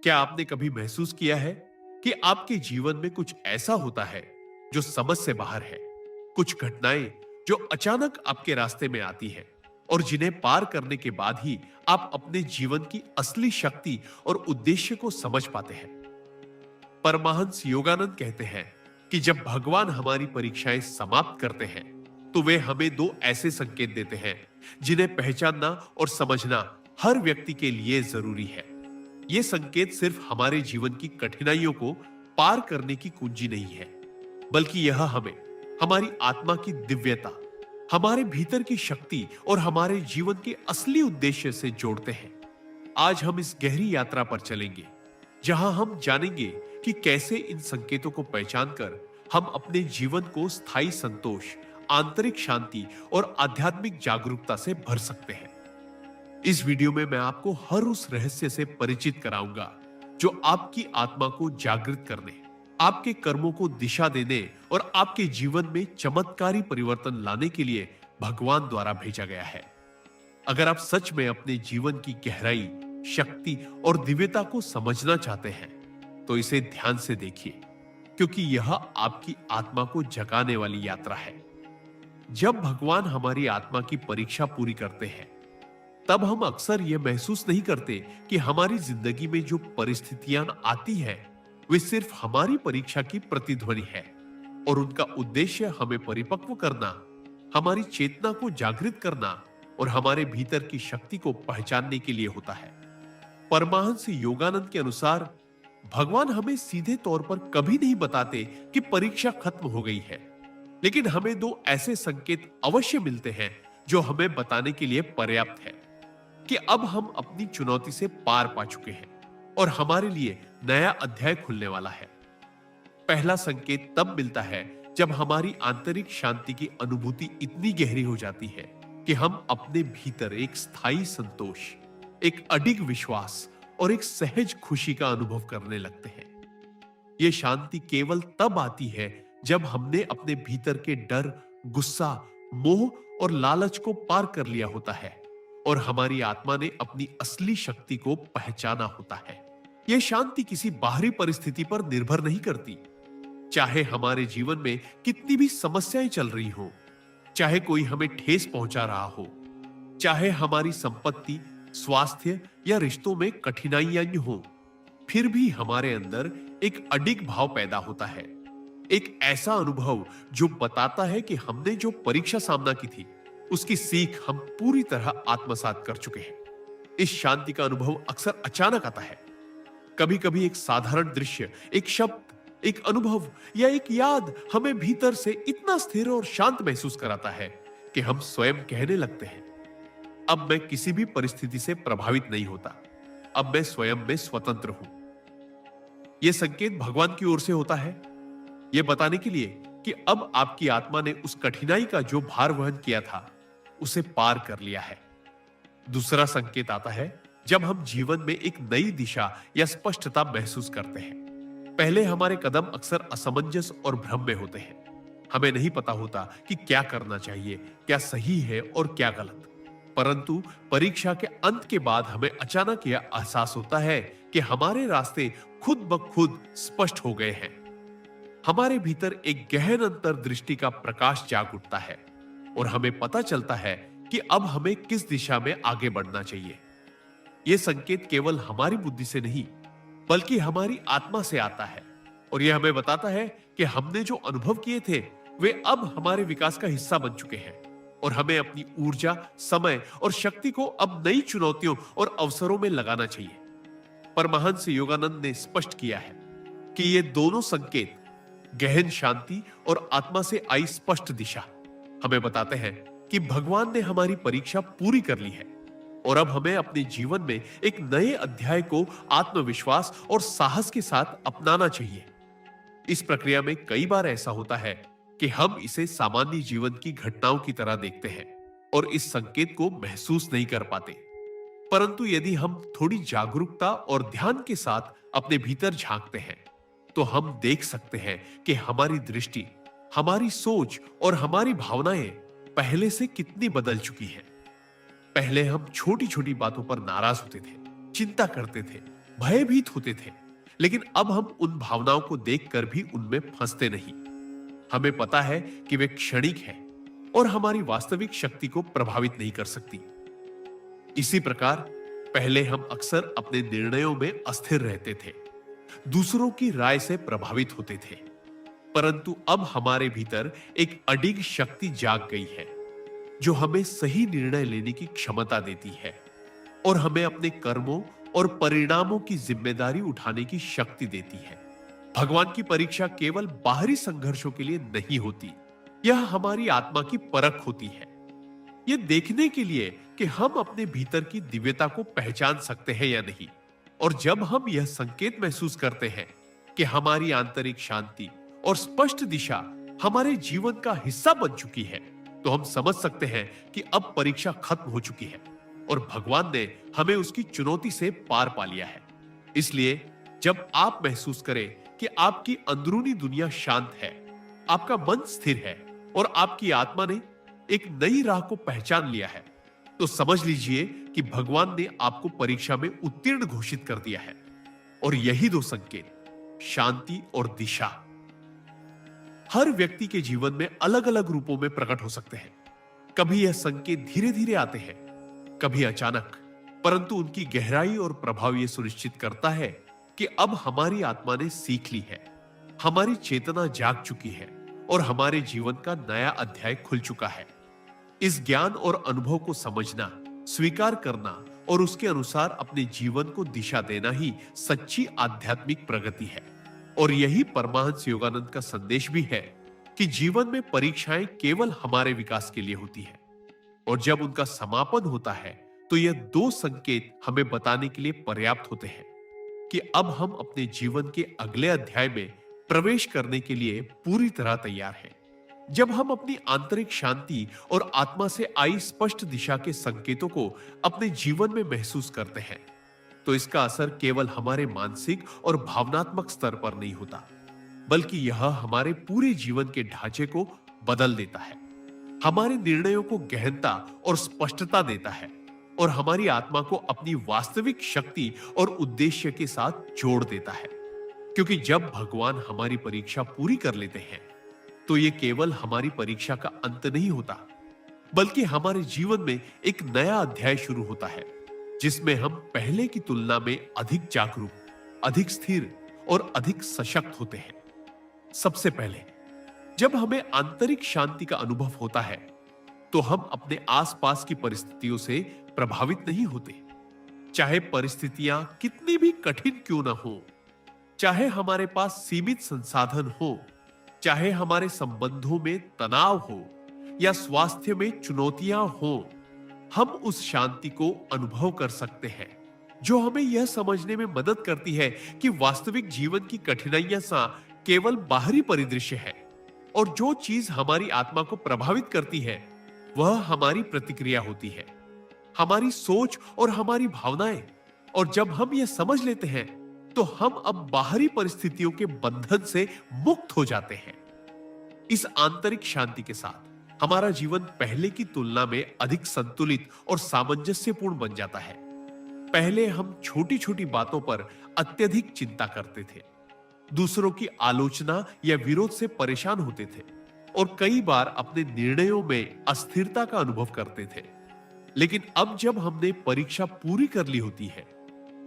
क्या आपने कभी महसूस किया है कि आपके जीवन में कुछ ऐसा होता है जो समझ से बाहर है? कुछ घटनाएं जो अचानक आपके रास्ते में आती हैं और जिन्हें पार करने के बाद ही आप अपने जीवन की असली शक्ति और उद्देश्य को समझ पाते हैं। परमहंस योगानंद कहते हैं कि जब भगवान हमारी परीक्षाएं समाप्त करते हैं, तो वे हमें दो ऐसे संकेत देते हैं जिन्हें पहचानना और समझना हर व्यक्ति के लिए जरूरी है। ये संकेत सिर्फ हमारे जीवन की कठिनाइयों को पार करने की कुंजी नहीं है, बल्कि यह हमें हमारी आत्मा की दिव्यता, हमारे भीतर की शक्ति और हमारे जीवन के असली उद्देश्य से जोड़ते हैं। आज हम इस गहरी यात्रा पर चलेंगे, जहां हम जानेंगे कि कैसे इन संकेतों को पहचानकर हम अपने जीवन को स्थायी संतोष, आंतरिक शांति और आध्यात्मिक जागरूकता से भर सकते हैं। इस वीडियो में मैं आपको हर उस रहस्य से परिचित कराऊंगा जो आपकी आत्मा को जागृत करने, आपके कर्मों को दिशा देने और आपके जीवन में चमत्कारी परिवर्तन लाने के लिए भगवान द्वारा भेजा गया है। अगर आप सच में अपने जीवन की गहराई, शक्ति और दिव्यता को समझना चाहते हैं, तो इसे ध्यान से देखिए, क्योंकि यह आपकी आत्मा को जगाने वाली यात्रा है। जब भगवान हमारी आत्मा की परीक्षा पूरी करते हैं, तब हम अक्सर यह महसूस नहीं करते कि हमारी जिंदगी में जो परिस्थितियां आती हैं, वे सिर्फ हमारी परीक्षा की प्रतिध्वनि है और उनका उद्देश्य हमें परिपक्व करना, हमारी चेतना को जागृत करना और हमारे भीतर की शक्ति को पहचानने के लिए होता है। परमहंस योगानंद के अनुसार भगवान हमें सीधे तौर पर कभी नहीं बताते कि परीक्षा खत्म हो गई है, लेकिन हमें दो ऐसे संकेत अवश्य मिलते हैं जो हमें बताने के लिए पर्याप्त है कि अब हम अपनी चुनौती से पार पा चुके हैं और हमारे लिए नया अध्याय खुलने वाला है। पहला संकेत तब मिलता है जब हमारी आंतरिक शांति की अनुभूति इतनी गहरी हो जाती है कि हम अपने भीतर एक स्थायी संतोष, एक अडिग विश्वास और एक सहज खुशी का अनुभव करने लगते हैं। यह शांति केवल तब आती है जब हमने अपने भीतर के डर, गुस्सा, मोह और लालच को पार कर लिया होता है और हमारी आत्मा ने अपनी असली शक्ति को पहचाना होता है। यह शांति किसी बाहरी परिस्थिति पर निर्भर नहीं करती। चाहे हमारे जीवन में कितनी भी समस्याएं चल रही हो, चाहे कोई हमें ठेस पहुंचा रहा हो, चाहे हमारी संपत्ति, स्वास्थ्य या रिश्तों में कठिनाइयां हो, फिर भी हमारे अंदर एक अडिग भाव पैदा होता है। एक ऐसा अनुभव जो बताता है कि हमने जो परीक्षा सामना की थी, उसकी सीख हम पूरी तरह आत्मसात कर चुके हैं। इस शांति का अनुभव अक्सर अचानक आता है। कभी कभी एक साधारण दृश्य, एक शब्द, एक अनुभव या एक याद हमें भीतर से इतना स्थिर और शांत महसूस कराता है कि हम स्वयं कहने लगते हैं, अब मैं किसी भी परिस्थिति से प्रभावित नहीं होता, अब मैं स्वयं में स्वतंत्र हूं। यह संकेत भगवान की ओर से होता है, यह बताने के लिए कि अब आपकी आत्मा ने उस कठिनाई का जो भार वहन किया था, उसे पार कर लिया है। दूसरा संकेत आता है जब हम जीवन में एक नई दिशा या स्पष्टता महसूस करते हैं। पहले हमारे कदम अक्सर असमंजस और भ्रम में होते हैं। हमें नहीं पता होता कि क्या करना चाहिए, क्या सही है और क्या गलत। परंतु परीक्षा के अंत के बाद हमें अचानक यह एहसास होता है कि हमारे रास्ते खुद ब खुद स्पष्ट हो गए हैं। हमारे भीतर एक गहन अंतर्दृष्टि का प्रकाश जाग उठता है और हमें पता चलता है कि अब हमें किस दिशा में आगे बढ़ना चाहिए। यह संकेत केवल हमारी बुद्धि से नहीं, बल्कि हमारी आत्मा से आता है और यह हमें बताता है कि हमने जो अनुभव किए थे, वे अब हमारे विकास का हिस्सा बन चुके हैं और हमें अपनी ऊर्जा, समय और शक्ति को अब नई चुनौतियों और अवसरों में लगाना चाहिए। परमहंस योगानंद ने स्पष्ट किया है कि ये दोनों संकेत, गहन शांति और आत्मा से आई स्पष्ट दिशा, हमें बताते हैं कि भगवान ने हमारी परीक्षा पूरी कर ली है और अब हमें अपने जीवन में एक नए अध्याय को आत्मविश्वास और साहस के साथ अपनाना चाहिए। इस प्रक्रिया में कई बार ऐसा होता है कि हम इसे सामान्य जीवन की घटनाओं की तरह देखते हैं और इस संकेत को महसूस नहीं कर पाते। परंतु यदि हम थोड़ी जागरूकता और ध्यान के साथ अपने भीतर झांकते हैं, तो हम देख सकते हैं कि हमारी दृष्टि, हमारी सोच और हमारी भावनाएं पहले से कितनी बदल चुकी हैं। पहले हम छोटी छोटी बातों पर नाराज होते थे, चिंता करते थे भयभीत होते थे, लेकिन अब हम उन भावनाओं को देखकर भी उनमें फंसते नहीं। हमें पता है कि वे क्षणिक हैं और हमारी वास्तविक शक्ति को प्रभावित नहीं कर सकती। इसी प्रकार पहले हम अक्सर अपने निर्णयों में अस्थिर रहते थे, दूसरों की राय से प्रभावित होते थे, परंतु अब हमारे भीतर एक अडिग शक्ति जाग गई है जो हमें सही निर्णय लेने की क्षमता देती है और हमें अपने कर्मों और परिणामों की जिम्मेदारी उठाने की शक्ति देती है। भगवान की परीक्षा केवल बाहरी संघर्षों के लिए नहीं होती, यह हमारी आत्मा की परख होती है। यह देखने के लिए कि हम अपने भीतर की दिव्यता को पहचान सकते हैं या नहीं। और जब हम यह संकेत महसूस करते हैं कि हमारी आंतरिक शांति और स्पष्ट दिशा हमारे जीवन का हिस्सा बन चुकी है, तो हम समझ सकते हैं कि अब परीक्षा खत्म हो चुकी है और भगवान ने हमें उसकी चुनौती से पार पा लिया है। इसलिए जब आप महसूस करें कि आपकी अंदरूनी दुनिया शांत है, आपका मन स्थिर है और आपकी आत्मा ने एक नई राह को पहचान लिया है, तो समझ लीजिए कि भगवान ने आपको परीक्षा में उत्तीर्ण घोषित कर दिया है। और यही दो संकेत, शांति और दिशा, हर व्यक्ति के जीवन में अलग अलग रूपों में प्रकट हो सकते हैं। कभी यह संकेत धीरे धीरे आते हैं, कभी अचानक, परंतु उनकी गहराई और प्रभाव यह सुनिश्चित करता है कि अब हमारी आत्मा ने सीख ली है, हमारी चेतना जाग चुकी है और हमारे जीवन का नया अध्याय खुल चुका है। इस ज्ञान और अनुभव को समझना, स्वीकार करना और उसके अनुसार अपने जीवन को दिशा देना ही सच्ची आध्यात्मिक प्रगति है। और यही परमहंस योगानंद का संदेश भी है कि जीवन में परीक्षाएं केवल हमारे विकास के लिए होती है, और जब उनका समापन होता है तो यह दो संकेत हमें बताने के लिए पर्याप्त होते हैं कि अब हम अपने जीवन के अगले अध्याय में प्रवेश करने के लिए पूरी तरह तैयार हैं। जब हम अपनी आंतरिक शांति और आत्मा से आई स्पष्ट दिशा के संकेतों को अपने जीवन में महसूस करते हैं, तो इसका असर केवल हमारे मानसिक और भावनात्मक स्तर पर नहीं होता, बल्कि यह हमारे पूरे जीवन के ढांचे को बदल देता है, हमारे निर्णयों को गहनता और स्पष्टता देता है और हमारी आत्मा को अपनी वास्तविक शक्ति और उद्देश्य के साथ जोड़ देता है। क्योंकि जब भगवान हमारी परीक्षा पूरी कर लेते हैं, तो यह केवल हमारी परीक्षा का अंत नहीं होता, बल्कि हमारे जीवन में एक नया अध्याय शुरू होता है, जिसमें हम पहले की तुलना में अधिक जागरूक, अधिक स्थिर और अधिक सशक्त होते हैं। सबसे पहले, जब हमें आंतरिक शांति का अनुभव होता है, तो हम अपने आसपास की परिस्थितियों से प्रभावित नहीं होते। चाहे परिस्थितियां कितनी भी कठिन क्यों ना हो, चाहे हमारे पास सीमित संसाधन हो, चाहे हमारे संबंधों में तनाव हो या स्वास्थ्य में चुनौतियां हो, हम उस शांति को अनुभव कर सकते हैं, जो हमें यह समझने में मदद करती है कि वास्तविक जीवन की कठिनाइयां सा केवल बाहरी परिदृश्य है और जो चीज हमारी आत्मा को प्रभावित करती है वह हमारी प्रतिक्रिया होती है, हमारी सोच और हमारी भावनाएं। और जब हम यह समझ लेते हैं, तो हम अब बाहरी परिस्थितियों के बंधन से मुक्त हो जाते हैं। इस आंतरिक शांति के साथ हमारा जीवन पहले की तुलना में अधिक संतुलित और सामंजस्यपूर्ण बन जाता है। पहले हम छोटी छोटी बातों पर अत्यधिक चिंता करते थे, दूसरों की आलोचना या विरोध से परेशान होते थे और कई बार अपने निर्णयों में अस्थिरता का अनुभव करते थे। लेकिन अब जब हमने परीक्षा पूरी कर ली होती है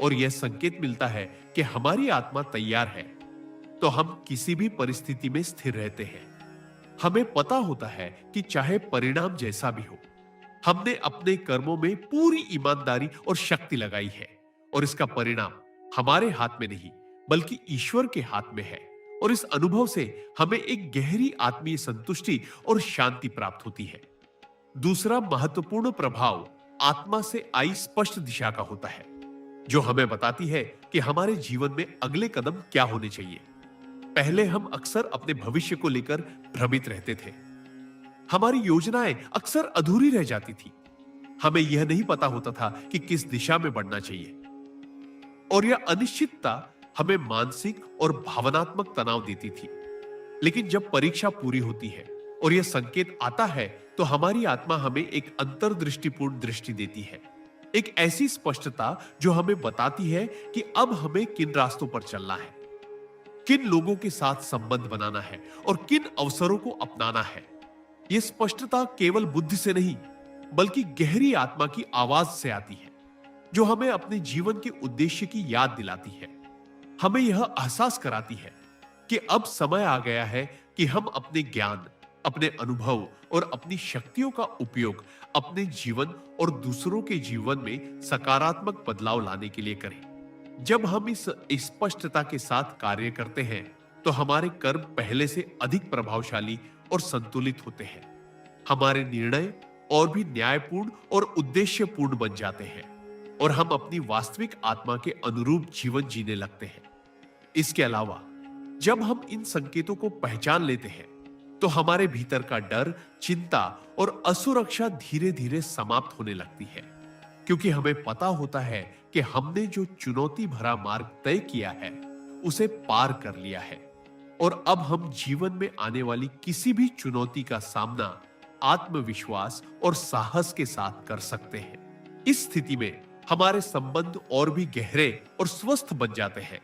और यह संकेत मिलता है कि हमारी आत्मा तैयार है, तो हम किसी भी परिस्थिति में स्थिर रहते हैं। हमें पता होता है कि चाहे परिणाम जैसा भी हो, हमने अपने कर्मों में पूरी ईमानदारी और शक्ति लगाई है और इसका परिणाम हमारे हाथ में नहीं बल्कि ईश्वर के हाथ में है। और इस अनुभव से हमें एक गहरी आत्मीय संतुष्टि और शांति प्राप्त होती है। दूसरा महत्वपूर्ण प्रभाव आत्मा से आई स्पष्ट दिशा का होता है, जो हमें बताती है कि हमारे जीवन में अगले कदम क्या होने चाहिए। पहले हम अक्सर अपने भविष्य को लेकर भ्रमित रहते थे, हमारी योजनाएं अक्सर अधूरी रह जाती थी, हमें यह नहीं पता होता था कि किस दिशा में बढ़ना चाहिए और यह अनिश्चितता हमें मानसिक और भावनात्मक तनाव देती थी। लेकिन जब परीक्षा पूरी होती है और यह संकेत आता है, तो हमारी आत्मा हमें एक अंतर्दृष्टिपूर्ण दृष्टि देती है, एक ऐसी स्पष्टता जो हमें बताती है कि अब हमें किन रास्तों पर चलना है, किन लोगों के साथ संबंध बनाना है और किन अवसरों को अपनाना है। यह स्पष्टता केवल बुद्धि से नहीं, बल्कि गहरी आत्मा की आवाज से आती है, जो हमें अपने जीवन के उद्देश्य की याद दिलाती है। हमें यह एहसास कराती है कि अब समय आ गया है कि हम अपने ज्ञान, अपने अनुभव और अपनी शक्तियों का उपयोग अपने जीवन और दूसरों के जीवन में सकारात्मक बदलाव लाने के लिए करें। जब हम इस स्पष्टता के साथ कार्य करते हैं, तो हमारे कर्म पहले से अधिक प्रभावशाली और संतुलित होते हैं। हमारे निर्णय और भी न्यायपूर्ण और उद्देश्यपूर्ण बन जाते हैं और हम अपनी वास्तविक आत्मा के अनुरूप जीवन जीने लगते हैं। इसके अलावा जब हम इन संकेतों को पहचान लेते हैं, तो हमारे भीतर का डर, चिंता और असुरक्षा धीरे धीरे समाप्त होने लगती है, क्योंकि हमें पता होता है कि हमने जो चुनौती भरा मार्ग तय किया है उसे पार कर लिया है और अब हम जीवन में आने वाली किसी भी चुनौती का सामना आत्मविश्वास और साहस के साथ कर सकते हैं। इस स्थिति में हमारे संबंध और भी गहरे और स्वस्थ बन जाते हैं,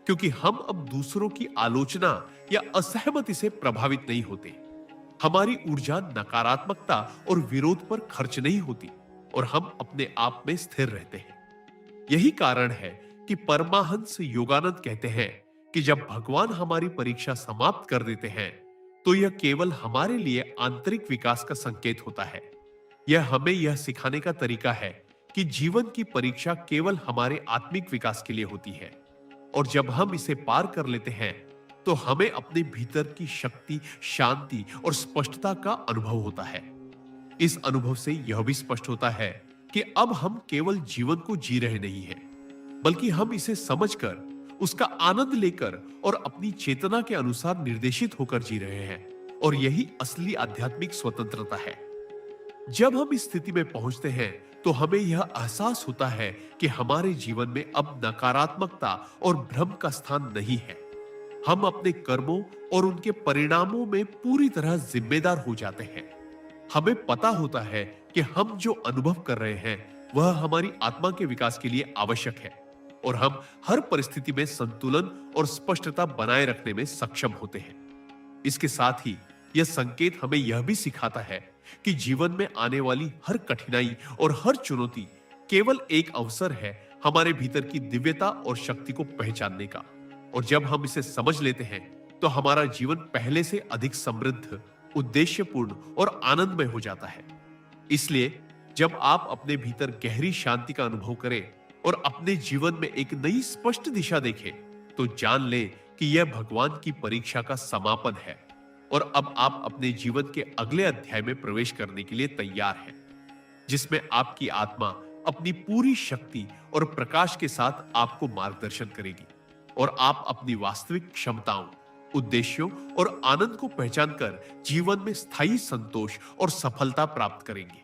क्योंकि हम अब दूसरों की आलोचना या असहमति से प्रभावित नहीं होते। हमारी ऊर्जा नकारात्मकता और विरोध पर खर्च नहीं होती और हम अपने आप में स्थिर रहते हैं। यही कारण है कि परमाहंस योगानंद कहते हैं कि जब भगवान हमारी परीक्षा समाप्त कर देते हैं, तो यह केवल हमारे लिए आंतरिक विकास का संकेत होता है। यह हमें यह सिखाने का तरीका है कि जीवन की परीक्षा केवल हमारे आत्मिक विकास के लिए होती है और जब हम इसे पार कर लेते हैं, तो हमें अपने भीतर की शक्ति, शांति और स्पष्टता का अनुभव होता है। इस अनुभव से यह भी स्पष्ट होता है कि अब हम केवल जीवन को जी रहे नहीं हैं, बल्कि हम इसे समझकर, उसका आनंद लेकर और अपनी चेतना के अनुसार निर्देशित होकर जी रहे हैं और यही असली आध्यात्मिक स्वतंत्रता है। जब हम इस स्थिति में पहुंचते हैं, तो हमें यह एहसास होता है कि हमारे जीवन में अब नकारात्मकता और भ्रम का स्थान नहीं है। हम अपने कर्मों और उनके परिणामों में पूरी तरह जिम्मेदार हो जाते हैं। हमें पता होता है कि हम जो अनुभव कर रहे हैं वह हमारी आत्मा के विकास के लिए आवश्यक है और हम हर परिस्थिति में संतुलन और स्पष्टता बनाए रखने में सक्षम होते हैं। इसके साथ ही यह संकेत हमें यह भी सिखाता है कि जीवन में आने वाली हर कठिनाई और हर चुनौती केवल एक अवसर है हमारे भीतर की दिव्यता और शक्ति को पहचानने का। और जब हम इसे समझ लेते हैं, तो हमारा जीवन पहले से अधिक समृद्ध, उद्देश्यपूर्ण और आनंदमय हो जाता है। इसलिए जब आप अपने भीतर गहरी शांति का अनुभव करें और अपने जीवन में एक नई स्पष्ट दिशा देखें, तो जान लें कि यह भगवान की परीक्षा का समापन है और अब आप अपने जीवन के अगले अध्याय में प्रवेश करने के लिए तैयार हैं, जिसमें आपकी आत्मा अपनी पूरी शक्ति और प्रकाश के साथ आपको मार्गदर्शन करेगी और आप अपनी वास्तविक क्षमताओं, उद्देश्यों और आनंद को पहचानकर जीवन में स्थायी संतोष और सफलता प्राप्त करेंगे।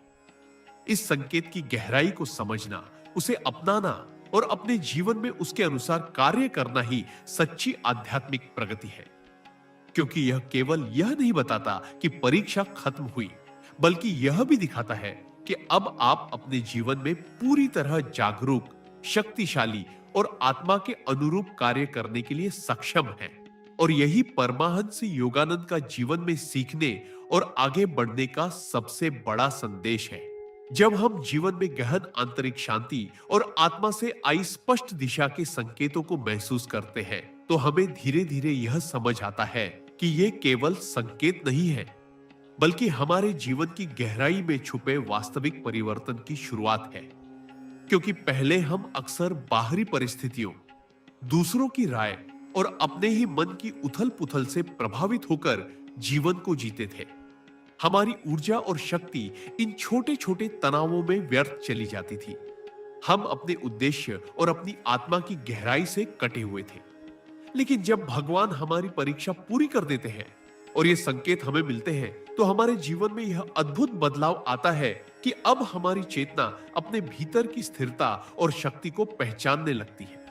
इस संकेत की गहराई को समझना, उसे अपनाना और अपने जीवन में उसके अनुसार कार्य करना ही सच्ची आध्यात्मिक प्रगति है, क्योंकि यह केवल यह नहीं बताता कि परीक्षा खत्म हुई, बल्कि यह भी दिखाता है कि अब आप अपने जीवन में पूरी तरह जागरूक, शक्तिशाली और आत्मा के अनुरूप कार्य करने के लिए सक्षम हैं। और यही परमाहंस योगानंद का जीवन में सीखने और आगे बढ़ने का सबसे बड़ा संदेश है। जब हम जीवन में गहन आंतरिक शांति और आत्मा से आई स्पष्ट दिशा के संकेतों को महसूस करते हैं, तो हमें धीरे धीरे यह समझ आता है कि ये केवल संकेत नहीं है, बल्कि हमारे जीवन की गहराई में छुपे वास्तविक परिवर्तन की शुरुआत है। क्योंकि पहले हम अक्सर बाहरी परिस्थितियों, दूसरों की राय और अपने ही मन की उथल पुथल से प्रभावित होकर जीवन को जीते थे। हमारी ऊर्जा और शक्ति इन छोटे छोटे तनावों में व्यर्थ चली जाती थी। हम अपने उद्देश्य और अपनी आत्मा की गहराई से कटे हुए थे। लेकिन जब भगवान हमारी परीक्षा पूरी कर देते हैं और ये संकेत हमें मिलते हैं, तो हमारे जीवन में यह अद्भुत बदलाव आता है कि अब हमारी चेतना अपने भीतर की स्थिरता और शक्ति को पहचानने लगती है।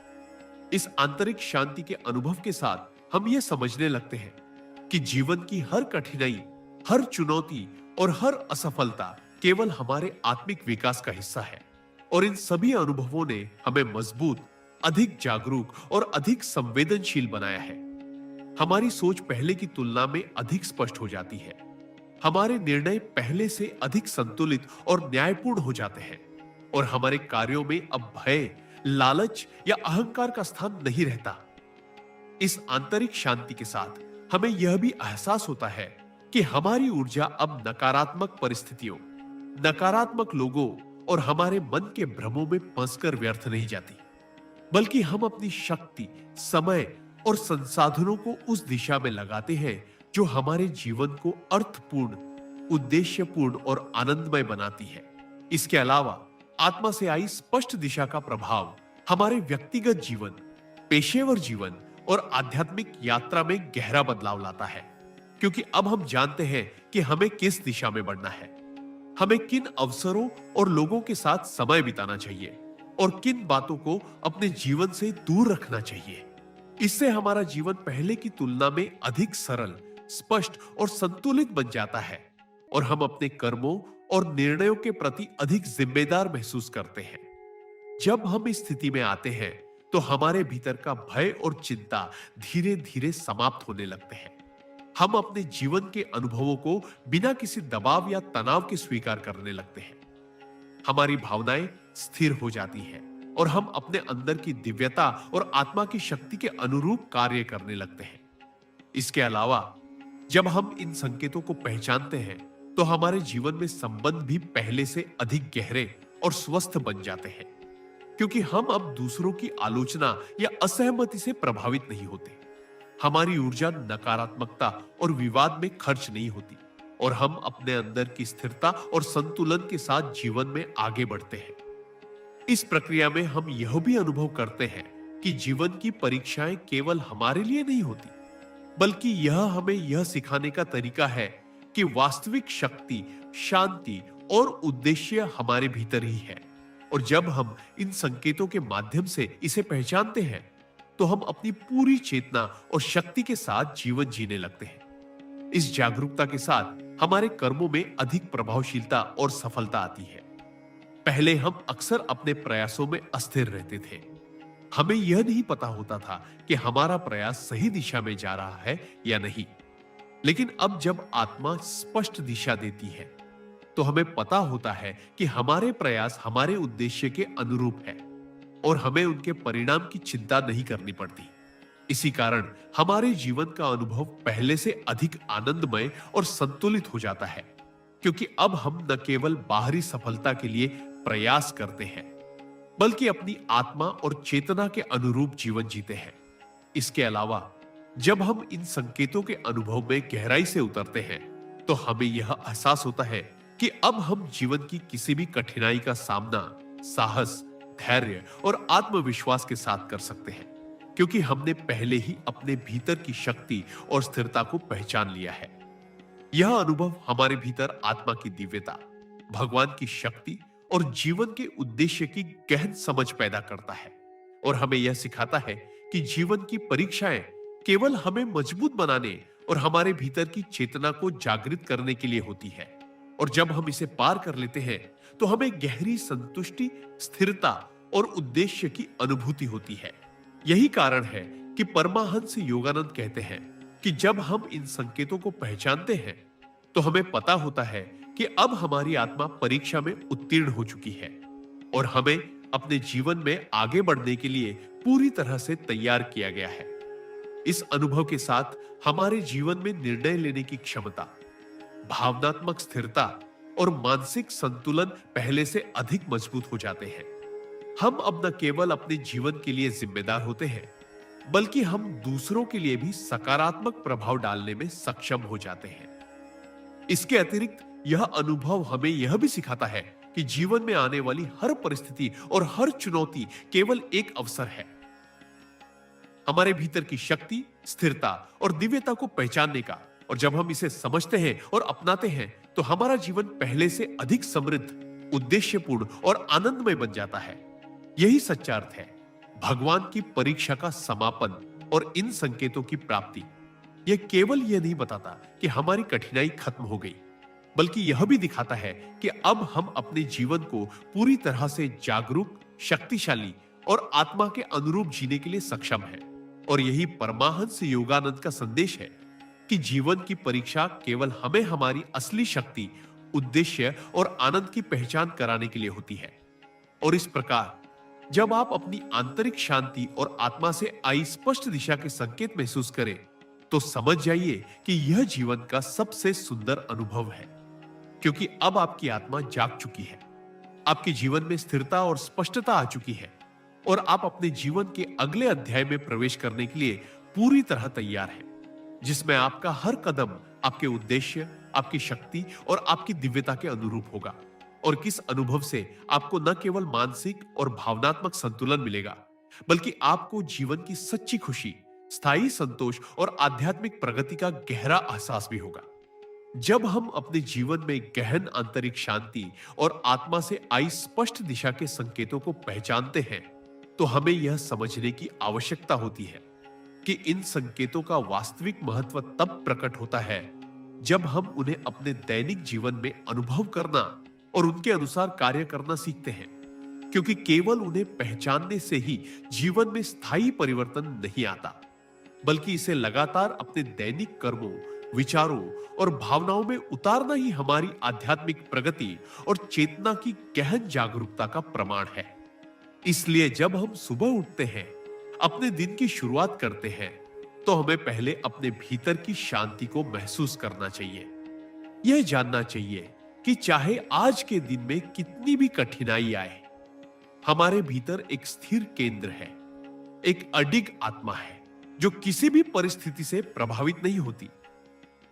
इस आंतरिक शांति के अनुभव के साथ हम ये समझने लगते हैं कि जीवन की हर कठिनाई, हर चुनौती और हर असफलता केवल हमारे आत्मिक विकास का हिस्सा है और इन सभी अनुभवों ने हमें मजबूत, अधिक जागरूक और अधिक संवेदनशील बनाया है। हमारी सोच पहले की तुलना में अधिक स्पष्ट हो जाती है। हमारे निर्णय पहले से अधिक संतुलित और न्यायपूर्ण हो जाते हैं और हमारे कार्यों में अब भय, लालच या अहंकार का स्थान नहीं रहता। इस आंतरिक शांति के साथ हमें यह भी एहसास होता है कि हमारी ऊर्जा अब नकारात्मक परिस्थितियों, नकारात्मक लोगों और हमारे मन के भ्रमों में फंसकर व्यर्थ नहीं जाती, बल्कि हम अपनी शक्ति, समय और संसाधनों को उस दिशा में लगाते हैं जो हमारे जीवन को अर्थपूर्ण, उद्देश्यपूर्ण और आनंदमय बनाती है। इसके अलावा आत्मा से आई स्पष्ट दिशा का प्रभाव हमारे व्यक्तिगत जीवन, पेशेवर जीवन और आध्यात्मिक यात्रा में गहरा बदलाव लाता है, क्योंकि अब हम जानते हैं कि हमें किस दिशा में बढ़ना है, हमें किन अवसरों और लोगों के साथ समय बिताना चाहिए और किन बातों को अपने जीवन से दूर रखना चाहिए। इससे हमारा जीवन पहले की तुलना में अधिक सरल, स्पष्ट और संतुलित बन जाता है और हम अपने कर्मों और निर्णयों के प्रति अधिक जिम्मेदार महसूस करते हैं। जब हम इस स्थिति में आते हैं तो हमारे भीतर का भय और चिंता धीरे धीरे समाप्त होने लगते हैं। हम अपने जीवन के अनुभवों को बिना किसी दबाव या तनाव के स्वीकार करने लगते हैं। हमारी भावनाएं स्थिर हो जाती हैं और हम अपने अंदर की दिव्यता और आत्मा की शक्ति के अनुरूप कार्य करने लगते हैं। इसके अलावा जब हम इन संकेतों को पहचानते हैं तो हमारे जीवन में संबंध भी पहले से अधिक गहरे और स्वस्थ बन जाते हैं, क्योंकि हम अब दूसरों की आलोचना या असहमति से प्रभावित नहीं होते। हमारी ऊर्जा नकारात्मकता और विवाद में खर्च नहीं होती और हम अपने अंदर की स्थिरता और संतुलन के साथ जीवन में आगे बढ़ते हैं। इस प्रक्रिया में हम यह भी अनुभव करते हैं कि जीवन की परीक्षाएं केवल हमारे लिए नहीं होती, बल्कि यह हमें यह सिखाने का तरीका है कि वास्तविक शक्ति, शांति और उद्देश्य हमारे भीतर ही है। और जब हम इन संकेतों के माध्यम से इसे पहचानते हैं तो हम अपनी पूरी चेतना और शक्ति के साथ जीवन जीने लगते हैं। इस जागरूकता के साथ हमारे कर्मों में अधिक प्रभावशीलता और सफलता आती है। पहले हम अक्सर अपने प्रयासों में अस्थिर रहते थे। हमें यह नहीं पता होता था कि हमारा प्रयास सही दिशा में जा रहा है या नहीं। लेकिन अब जब आत्मा स्पष्ट दिशा देती है तो हमें पता होता है कि हमारे प्रयास हमारे उद्देश्य के अनुरूप है और हमें उनके परिणाम की चिंता नहीं करनी पड़ती। इसी कारण हमारे जीवन का अनुभव पहले से अधिक आनंदमय और संतुलित हो जाता है, क्योंकि अब हम न केवल बाहरी सफलता के लिए प्रयास करते हैं, बल्कि अपनी आत्मा और चेतना के अनुरूप जीवन जीते हैं। इसके अलावा जब हम इन संकेतों के अनुभव में गहराई से उतरते हैं तो हमें यह एहसास होता है कि अब हम जीवन की किसी भी कठिनाई का सामना साहस, धैर्य और आत्मविश्वास के साथ कर सकते हैं, क्योंकि हमने पहले ही अपने भीतर की शक्ति और स्थिरता को पहचान लिया है। यह अनुभव हमारे भीतर आत्मा की दिव्यता, भगवान की शक्ति और जीवन के उद्देश्य की गहन समझ पैदा करता है और हमें यह सिखाता है कि जीवन की परीक्षाएं केवल हमें मजबूत बनाने और हमारे भीतर की चेतना को जागृत करने के लिए होती है। और जब हम इसे पार कर लेते हैं तो हमें गहरी संतुष्टि, स्थिरता और उद्देश्य की अनुभूति होती है। यही कारण है कि परमाहंस योगानंद कहते हैं कि जब हम इन संकेतों को पहचानते हैं तो हमें पता होता है कि अब हमारी आत्मा परीक्षा में उत्तीर्ण हो चुकी है और हमें अपने जीवन में आगे बढ़ने के लिए पूरी तरह से तैयार किया गया है। इस अनुभव के साथ हमारे जीवन में निर्णय लेने की क्षमता, भावनात्मक स्थिरता और मानसिक संतुलन पहले से अधिक मजबूत हो जाते हैं। हम अब न केवल अपने जीवन के लिए जिम्मेदार होते हैं, बल्कि हम दूसरों के लिए भी सकारात्मक प्रभाव डालने में सक्षम हो जाते हैं। इसके अतिरिक्त यह अनुभव हमें यह भी सिखाता है कि जीवन में आने वाली हर परिस्थिति और हर चुनौती केवल एक अवसर है। हमारे भीतर की शक्ति, स्थिरता और दिव्यता को पहचानने का, और जब हम इसे समझते हैं और अपनाते हैं तो हमारा जीवन पहले से अधिक समृद्ध, उद्देश्यपूर्ण और आनंदमय बन जाता है। यही सच्चा अर्थ है भगवान की परीक्षा का समापन और इन संकेतों की प्राप्ति। यह केवल यह नहीं बताता कि हमारी कठिनाई खत्म हो गई, बल्कि यह भी दिखाता है कि अब हम अपने जीवन को पूरी तरह से जागरूक, शक्तिशाली और आत्मा के अनुरूप जीने के लिए सक्षम है। और यही परमाहंस योगानंद का संदेश है कि जीवन की परीक्षा केवल हमें हमारी असली शक्ति, उद्देश्य और आनंद की पहचान कराने के लिए होती है। और इस प्रकार जब आप अपनी आंतरिक शांति और आत्मा से आई स्पष्ट दिशा के संकेत महसूस करें, तो समझ जाइए कि यह जीवन का सबसे सुंदर अनुभव है, क्योंकि अब आपकी आत्मा जाग चुकी है, आपके जीवन में स्थिरता और स्पष्टता आ चुकी है और आप अपने जीवन के अगले अध्याय में प्रवेश करने के लिए पूरी तरह तैयार हैं, जिसमें आपका हर कदम आपके उद्देश्य, आपकी शक्ति और आपकी दिव्यता के अनुरूप होगा। और किस अनुभव से आपको न केवल मानसिक और भावनात्मक संतुलन मिलेगा, बल्कि आपको जीवन की सच्ची खुशी, स्थायी संतोष और आध्यात्मिक प्रगति का गहरा एहसास भी होगा। जब हम अपने जीवन में गहन आंतरिक शांति और आत्मा से आई स्पष्ट दिशा के संकेतों को पहचानते हैं, तो हमें यह समझने की आवश्यकता होती है कि इन संकेतों का वास्तविक महत्व तब प्रकट होता है जब हम उन्हें अपने दैनिक जीवन में अनुभव करना और उनके अनुसार कार्य करना सीखते हैं, क्योंकि केवल उन्हें पहचानने से ही जीवन में स्थायी परिवर्तन नहीं आता, बल्कि इसे लगातार अपने दैनिक कर्मों, विचारों और भावनाओं में उतारना ही हमारी आध्यात्मिक प्रगति और चेतना की गहन जागरूकता का प्रमाण है। इसलिए जब हम सुबह उठते हैं, अपने दिन की शुरुआत करते हैं, तो हमें पहले अपने भीतर की शांति को महसूस करना चाहिए। यह जानना चाहिए कि चाहे आज के दिन में कितनी भी कठिनाई आए, हमारे भीतर एक स्थिर केंद्र है, एक अडिग आत्मा है जो किसी भी परिस्थिति से प्रभावित नहीं होती।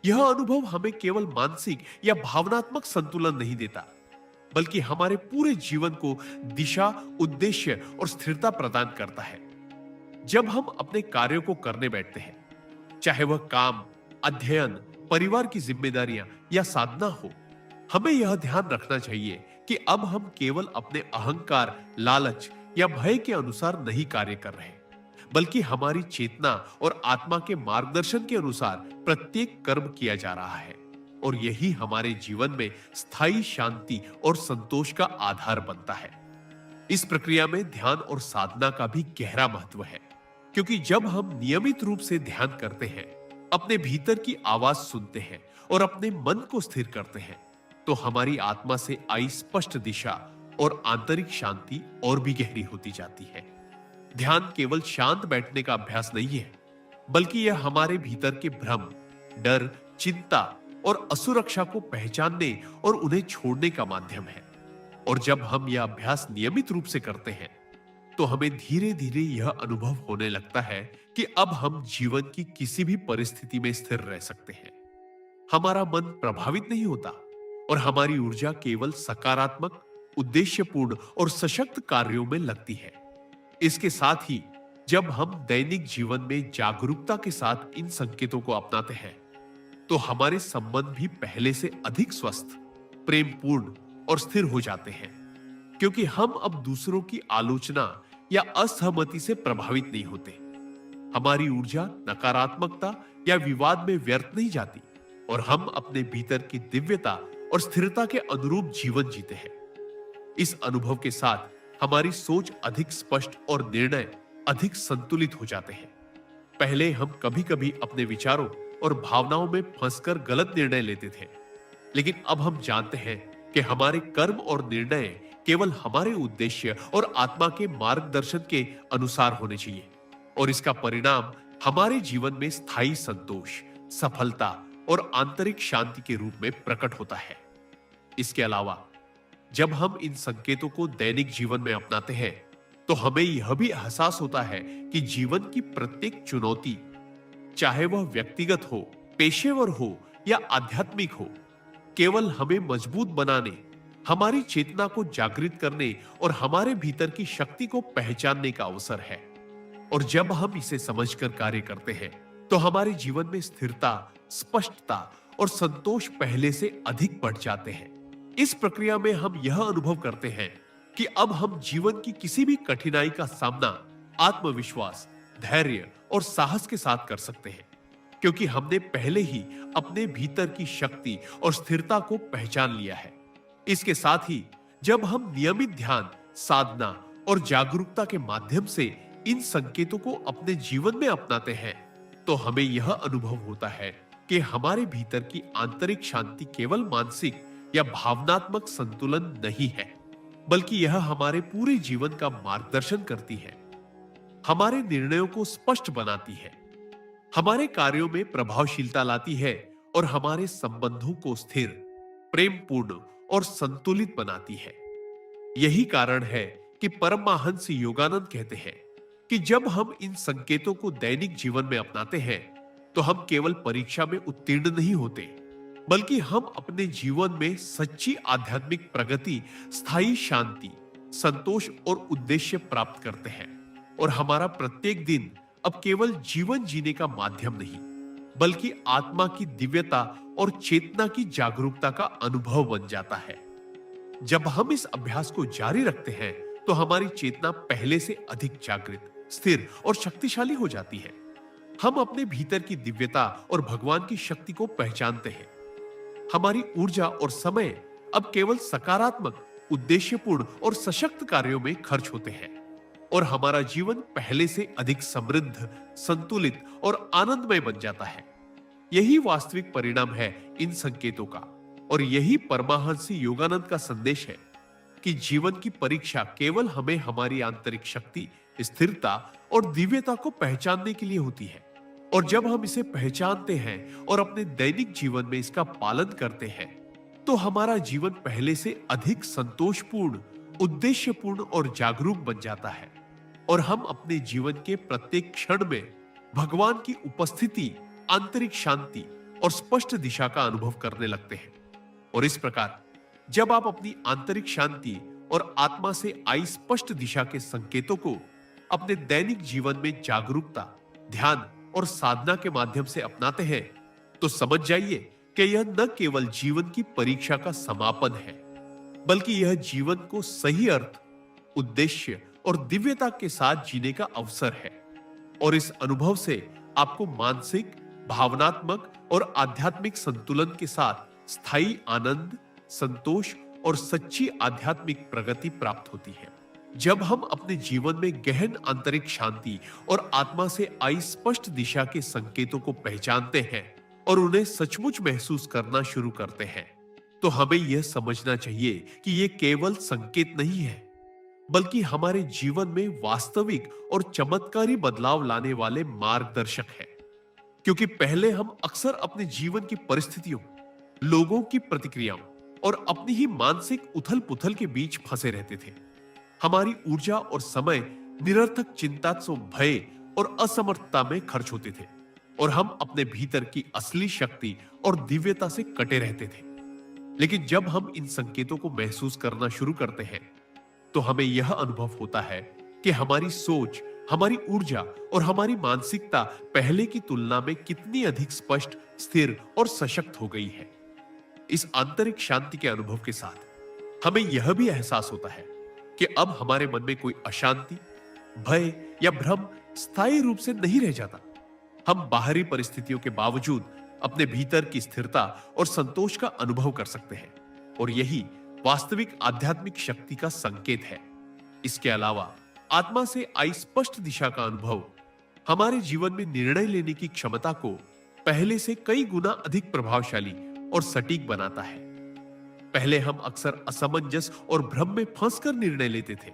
यह अनुभव हमें केवल मानसिक या भावनात्मक संतुलन नहीं देता, बल्कि हमारे पूरे जीवन को दिशा, उद्देश्य और स्थिरता प्रदान करता है। जब हम अपने कार्यों को करने बैठते हैं, चाहे वह काम, अध्ययन, परिवार की जिम्मेदारियां या साधना हो, हमें यह ध्यान रखना चाहिए कि अब हम केवल अपने अहंकार, लालच या भय के अनुसार नहीं कार्य कर रहे, बल्कि हमारी चेतना और आत्मा के मार्गदर्शन के अनुसार प्रत्येक कर्म किया जा रहा है। और यही हमारे जीवन में स्थायी शांति और संतोष का आधार बनता है। इस प्रक्रिया में ध्यान और साधना का भी गहरा महत्व है, क्योंकि जब हम नियमित रूप से ध्यान करते हैं, अपने भीतर की आवाज सुनते हैं और अपने मन को स्थिर करते हैं, तो हमारी आत्मा से आई स्पष्ट दिशा और आंतरिक शांति और भी गहरी होती जाती है। ध्यान केवल शांत बैठने का अभ्यास नहीं है, बल्कि यह हमारे भीतर के भ्रम, डर, चिंता और असुरक्षा को पहचानने और उन्हें छोड़ने का माध्यम है। और जब हम यह अभ्यास नियमित रूप से करते हैं, तो हमें धीरे धीरे यह अनुभव होने लगता है कि अब हम जीवन की किसी भी परिस्थिति में स्थिर रह सकते हैं। हमारा मन प्रभावित नहीं होता और हमारी ऊर्जा केवल सकारात्मक, उद्देश्यपूर्ण और सशक्त कार्यों में लगती है। इसके साथ ही जब हम दैनिक जीवन में जागरूकता के साथ इन संकेतों को अपनाते हैं, तो हमारे संबंध भी पहले से अधिक स्वस्थ, प्रेमपूर्ण और स्थिर हो जाते हैं, क्योंकि हम अब दूसरों की आलोचना या असहमति से प्रभावित नहीं होते। हमारी ऊर्जा नकारात्मकता या विवाद में व्यर्थ नहीं जाती और हम अपने भीतर की दिव्यता और स्थिरता के अनुरूप जीवन जीते हैं। इस अनुभव के साथ हमारी सोच अधिक स्पष्ट और निर्णय अधिक संतुलित हो जाते हैं। पहले हम कभी-कभी अपने विचारों और भावनाओं में फंसकर गलत निर्णय लेते थे, लेकिन अब हम जानते हैं कि हमारे कर्म और निर्णय केवल हमारे उद्देश्य और आत्मा के मार्गदर्शन के अनुसार होने चाहिए, और इसका परिणाम हमारे जीवन में स्थायी संतोष, सफलता और आंतरिक शांति के रूप में प्रकट होता है। इसके अलावा जब हम इन संकेतों को दैनिक जीवन में अपनाते हैं, तो हमें यह भी एहसास होता है कि जीवन की प्रत्येक चुनौती, चाहे वह व्यक्तिगत हो, पेशेवर हो या आध्यात्मिक हो, केवल हमें मजबूत बनाने, हमारी चेतना को जागृत करने और हमारे भीतर की शक्ति को पहचानने का अवसर है। और जब हम इसे समझकर कार्य करते हैं, तो हमारे जीवन में स्थिरता, स्पष्टता और संतोष पहले से अधिक बढ़ जाते हैं। इस प्रक्रिया में हम यह अनुभव करते हैं कि अब हम जीवन की किसी भी कठिनाई का सामना आत्मविश्वास, धैर्य और साहस के साथ कर सकते हैं, क्योंकि हमने पहले ही अपने भीतर की शक्ति और स्थिरता को पहचान लिया है। इसके साथ ही जब हम नियमित ध्यान, साधना और जागरूकता के माध्यम से इन संकेतों को अपने जीवन में अपनाते हैं, तो हमें यह अनुभव होता है कि हमारे भीतर की आंतरिक शांति केवल मानसिक या भावनात्मक संतुलन नहीं है, बल्कि यह हमारे पूरे जीवन का मार्गदर्शन करती है, हमारे निर्णयों को स्पष्ट बनाती है, हमारे कार्यों में प्रभावशीलता लाती है और हमारे संबंधों को स्थिर, प्रेमपूर्ण और संतुलित बनाती है। यही कारण है कि परमहंस योगानंद कहते हैं कि जब हम इन संकेतों को दैनिक जीवन में अपनाते हैं, तो हम केवल परीक्षा में उत्तीर्ण नहीं होते, बल्कि हम अपने जीवन में सच्ची आध्यात्मिक प्रगति, स्थायी शांति, संतोष और उद्देश्य प्राप्त करते हैं। और हमारा प्रत्येक दिन अब केवल जीवन जीने का माध्यम नहीं, बल्कि आत्मा की दिव्यता और चेतना की जागरूकता का अनुभव बन जाता है। जब हम इस अभ्यास को जारी रखते हैं, तो हमारी चेतना पहले से अधिक जागृत, स्थिर और शक्तिशाली हो जाती है। हम अपने भीतर की दिव्यता और भगवान की शक्ति को पहचानते हैं। हमारी ऊर्जा और समय अब केवल सकारात्मक, उद्देश्यपूर्ण और सशक्त कार्यों में खर्च होते हैं, और हमारा जीवन पहले से अधिक समृद्ध, संतुलित और आनंदमय बन जाता है। यही वास्तविक परिणाम है इन संकेतों का, और यही परमहंस योगानंद का संदेश है कि जीवन की परीक्षा केवल हमें हमारी आंतरिक शक्ति, स्थिरता और दिव्यता को पहचानने के लिए होती है। और जब हम इसे पहचानते हैं और अपने दैनिक जीवन में इसका पालन करते हैं, तो हमारा जीवन पहले से अधिक संतोषपूर्ण, उद्देश्यपूर्ण और जागरूक बन जाता है, और हम अपने जीवन के प्रत्येक क्षण में भगवान की उपस्थिति, आंतरिक शांति और स्पष्ट दिशा का अनुभव करने लगते हैं। और इस प्रकार जब आप अपनी आंतरिक शांति और आत्मा से आई स्पष्ट दिशा के संकेतों को अपने दैनिक जीवन में जागरूकता, ध्यान और साधना के माध्यम से अपनाते हैं, तो समझ जाइए कि यह न केवल जीवन की परीक्षा का समापन है, बल्कि यह जीवन को सही अर्थ, उद्देश्य और दिव्यता के साथ जीने का अवसर है। और इस अनुभव से आपको मानसिक, भावनात्मक और आध्यात्मिक संतुलन के साथ स्थायी आनंद, संतोष और सच्ची आध्यात्मिक प्रगति प्राप्त होती है। जब हम अपने जीवन में गहन आंतरिक शांति और आत्मा से आई स्पष्ट दिशा के संकेतों को पहचानते हैं और उन्हें सचमुच महसूस करना शुरू करते हैं, तो हमें यह समझना चाहिए कि ये केवल संकेत नहीं है, बल्कि हमारे जीवन में वास्तविक और चमत्कारी बदलाव लाने वाले मार्गदर्शक है। क्योंकि पहले हम अक्सर अपने जीवन की परिस्थितियों, लोगों की प्रतिक्रियाओं और अपनी ही मानसिक उथल पुथल के बीच फंसे रहते थे। हमारी ऊर्जा और समय निरर्थक चिंता, भय और असमर्थता में खर्च होते थे, और हम अपने भीतर की असली शक्ति और दिव्यता से कटे रहते थे। लेकिन जब हम इन संकेतों को महसूस करना शुरू करते हैं, तो हमें यह अनुभव होता है कि हमारी सोच, हमारी ऊर्जा और हमारी मानसिकता पहले की तुलना में कितनी अधिक स्पष्ट, स्थिर और सशक्त हो गई है। इस आंतरिक शांति के अनुभव के साथ हमें यह भी एहसास होता है कि अब हमारे मन में कोई अशांति, भय या भ्रम स्थायी रूप से नहीं रह जाता। हम बाहरी परिस्थितियों के बावजूद अपने भीतर की स्थिरता और संतोष का अनुभव कर सकते हैं, और यही वास्तविक आध्यात्मिक शक्ति का संकेत है। इसके अलावा आत्मा से आई स्पष्ट दिशा का अनुभव हमारे जीवन में निर्णय लेने की क्षमता को पहले से कई गुना अधिक प्रभावशाली और सटीक बनाता है। पहले हम अक्सर असमंजस और भ्रम में फंसकर निर्णय लेते थे।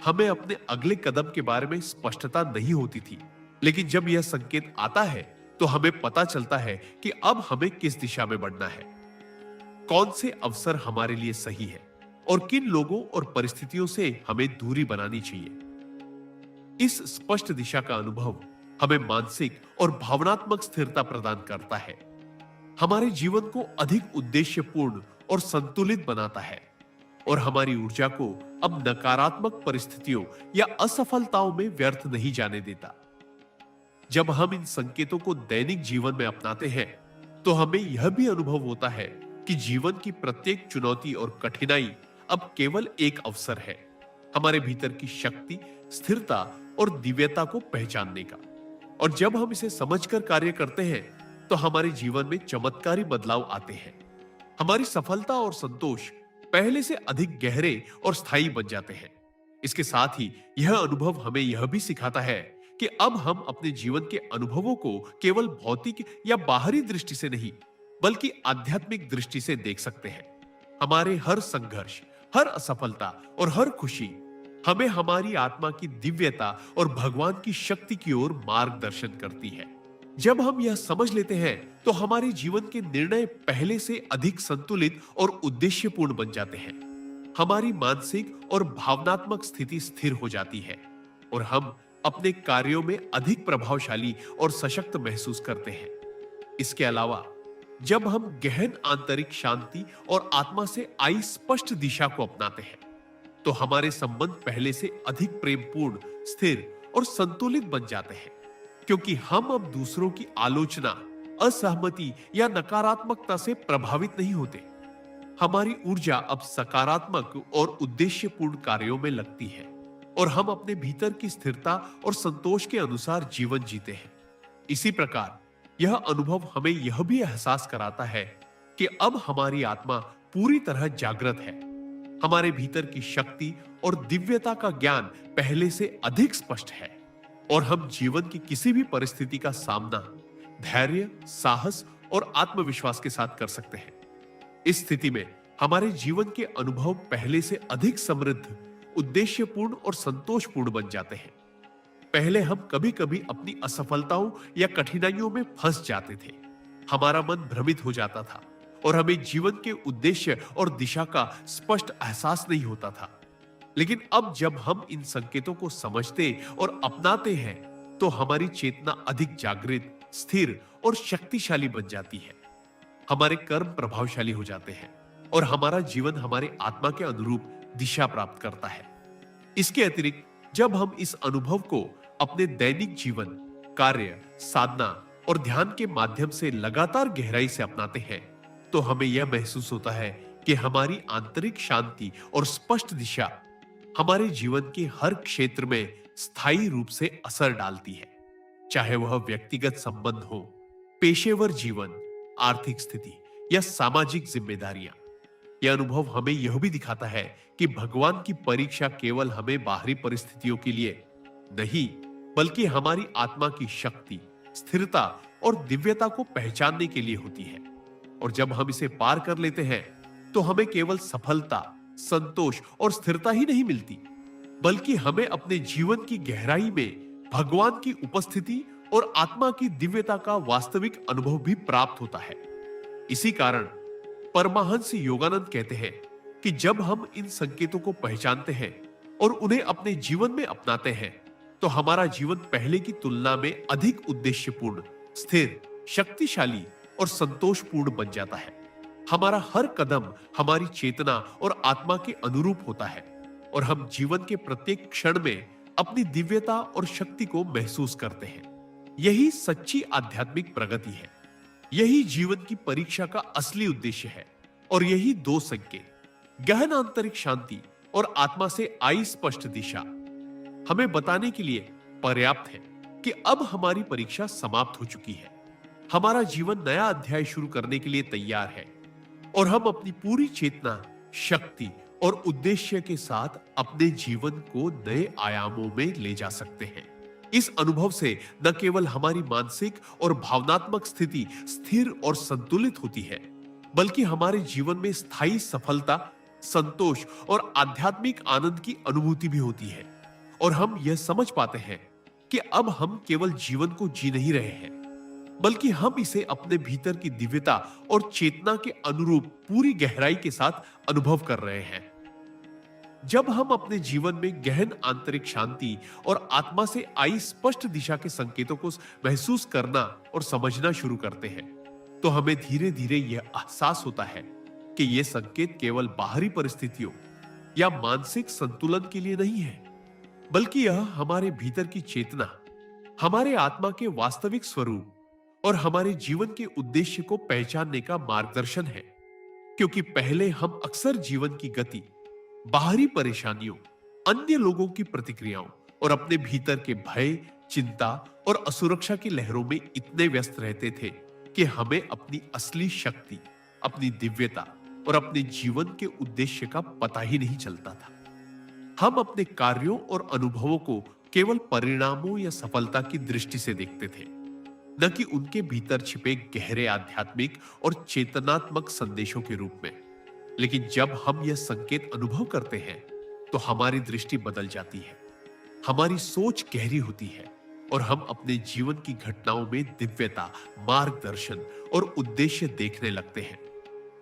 हमें अपने अगले कदम के बारे में स्पष्टता नहीं होती थी, लेकिन जब यह संकेत आता है तो हमें पता चलता है कि अब हमें किस दिशा में बढ़ना है, कौन से अवसर हमारे लिए सही है और किन लोगों और परिस्थितियों से हमें दूरी बनानी चाहिए। इस स्पष्ट दिशा का अनुभव हमें मानसिक और भावनात्मक स्थिरता प्रदान करता है, हमारे जीवन को अधिक उद्देश्यपूर्ण और संतुलित बनाता है, और हमारी ऊर्जा को अब नकारात्मक परिस्थितियों या असफलताओं में व्यर्थ नहीं जाने देता। जब हम इन संकेतों को दैनिक जीवन में अपनाते हैं, तो हमें यह भी अनुभव होता है कि जीवन की प्रत्येक चुनौती और कठिनाई अब केवल एक अवसर है हमारे भीतर की शक्ति, स्थिरता और दिव्यता को पहचानने का। और जब हम इसे समझकर कार्य करते हैं, तो हमारे जीवन में चमत्कारी बदलाव आते हैं। हमारी सफलता और संतोष पहले से अधिक गहरे और स्थायी बन जाते हैं। इसके साथ ही यह अनुभव हमें यह भी सिखाता है कि अब हम अपने जीवन के अनुभवों को केवल भौतिक या बाहरी दृष्टि से नहीं, बल्कि आध्यात्मिक दृष्टि से देख सकते हैं। हमारे हर संघर्ष, हर असफलता और हर खुशी हमें हमारी आत्मा की दिव्यता और भगवान की शक्ति की ओर मार्गदर्शन करती है। जब हम यह समझ लेते हैं तो हमारे जीवन के निर्णय पहले से अधिक संतुलित और उद्देश्यपूर्ण बन जाते हैं। हमारी मानसिक और भावनात्मक स्थिति स्थिर हो जाती है और हम अपने कार्यों में अधिक प्रभावशाली और सशक्त महसूस करते हैं। इसके अलावा जब हम गहन आंतरिक शांति और आत्मा से आई स्पष्ट दिशा को अपनाते हैं, तो हमारे संबंध पहले से अधिक प्रेमपूर्ण, स्थिर और संतुलित बन जाते हैं, क्योंकि हम अब दूसरों की आलोचना, असहमति या नकारात्मकता से प्रभावित नहीं होते। हमारी ऊर्जा अब सकारात्मक और उद्देश्यपूर्ण कार्यों में लगती है और हम अपने भीतर की स्थिरता और संतोष के अनुसार जीवन जीते हैं। इसी प्रकार यह अनुभव हमें यह भी एहसास कराता है कि अब हमारी आत्मा पूरी तरह जागृत है। हमारे भीतर की शक्ति और दिव्यता का ज्ञान पहले से अधिक स्पष्ट है और हम जीवन की किसी भी परिस्थिति का सामना धैर्य, साहस और आत्मविश्वास के साथ कर सकते हैं। इस स्थिति में हमारे जीवन के अनुभव पहले से अधिक समृद्ध, उद्देश्यपूर्ण और संतोषपूर्ण बन जाते हैं। पहले हम कभी-कभी अपनी असफलताओं या कठिनाइयों में फंस जाते थे। हमारा मन भ्रमित हो जाता था और हमें जीवन के उद्देश्य और दिशा का स्पष्ट एहसास नहीं होता था। लेकिन अब जब हम इन संकेतों को समझते और अपनाते हैं, तो हमारी चेतना अधिक जागृत, स्थिर और शक्तिशाली बन जाती है। हमारे कर्म प्रभावशाली हो जाते हैं और हमारा जीवन हमारे आत्मा के अनुरूप दिशा प्राप्त करता है। इसके अतिरिक्त जब हम इस अनुभव को अपने दैनिक जीवन, कार्य, साधना और ध्यान के माध्यम से लगातार गहराई से अपनाते हैं, तो हमें यह महसूस होता है कि हमारी आंतरिक शांति और स्पष्ट दिशा हमारे जीवन के हर क्षेत्र में स्थायी रूप से असर डालती है। चाहे वह व्यक्तिगत संबंध हो, पेशेवर जीवन, आर्थिक स्थिति या सामाजिक जिम्मेदारियां। यह अनुभव हमें यह भी दिखाता है कि भगवान की परीक्षा केवल हमें बाहरी परिस्थितियों के लिए नहीं, बल्कि हमारी आत्मा की शक्ति, स्थिरता और दिव्यता को पहचानने के लिए होती है। और जब हम इसे पार कर लेते हैं, तो हमें केवल सफलता, संतोष और स्थिरता ही नहीं मिलती, बल्कि हमें अपने जीवन की गहराई में भगवान की उपस्थिति और आत्मा की दिव्यता का वास्तविक अनुभव भी प्राप्त होता है। इसी कारण परमहंस योगानंद कहते हैं कि जब हम इन संकेतों को पहचानते हैं और उन्हें अपने जीवन में अपनाते हैं, तो हमारा जीवन पहले की तुलना में अधिक उद्देश्यपूर्ण, स्थिर, शक्तिशाली और संतोषपूर्ण बन जाता है। हमारा हर कदम हमारी चेतना और आत्मा के अनुरूप होता है और हम जीवन के प्रत्येक क्षण में अपनी दिव्यता और शक्ति को महसूस करते हैं। यही सच्ची आध्यात्मिक प्रगति है। यही जीवन की परीक्षा का असली उद्देश्य है और यही दो संकेत, गहन आंतरिक शांति और आत्मा से आई स्पष्ट दिशा, हमें बताने के लिए पर्याप्त है कि अब हमारी परीक्षा समाप्त हो चुकी है। हमारा जीवन नया अध्याय शुरू करने के लिए तैयार है और हम अपनी पूरी चेतना, शक्ति और उद्देश्य के साथ अपने जीवन को नए आयामों में ले जा सकते हैं। इस अनुभव से न केवल हमारी मानसिक और भावनात्मक स्थिति स्थिर और संतुलित होती है, बल्कि हमारे जीवन में स्थायी सफलता, संतोष और आध्यात्मिक आनंद की अनुभूति भी होती है और हम यह समझ पाते हैं कि अब हम केवल जीवन को जी नहीं रहे हैं, बल्कि हम इसे अपने भीतर की दिव्यता और चेतना के अनुरूप पूरी गहराई के साथ अनुभव कर रहे हैं। जब हम अपने जीवन में गहन आंतरिक शांति और आत्मा से आई स्पष्ट दिशा के संकेतों को महसूस करना और समझना शुरू करते हैं, तो हमें धीरे धीरे यह एहसास होता है कि ये संकेत केवल बाहरी परिस्थितियों या मानसिक संतुलन के लिए नहीं है, बल्कि यह हमारे भीतर की चेतना, हमारे आत्मा के वास्तविक स्वरूप और हमारे जीवन के उद्देश्य को पहचानने का मार्गदर्शन है। क्योंकि पहले हम अक्सर जीवन की गति, बाहरी परेशानियों, अन्य लोगों की प्रतिक्रियाओं और अपने भीतर के भय, चिंता और असुरक्षा की लहरों में इतने व्यस्त रहते थे कि हमें अपनी असली शक्ति, अपनी दिव्यता और अपने जीवन के उद्देश्य का पता ही नहीं चलता था। हम अपने कार्यों और अनुभवों को केवल परिणामों या सफलता की दृष्टि से देखते थे, न कि उनके भीतर छिपे गहरे आध्यात्मिक और चेतनात्मक संदेशों के रूप में। लेकिन जब हम यह संकेत अनुभव करते हैं, तो हमारी दृष्टि बदल जाती है, हमारी सोच गहरी होती है और हम अपने जीवन की घटनाओं में दिव्यता, मार्गदर्शन और उद्देश्य देखने लगते हैं।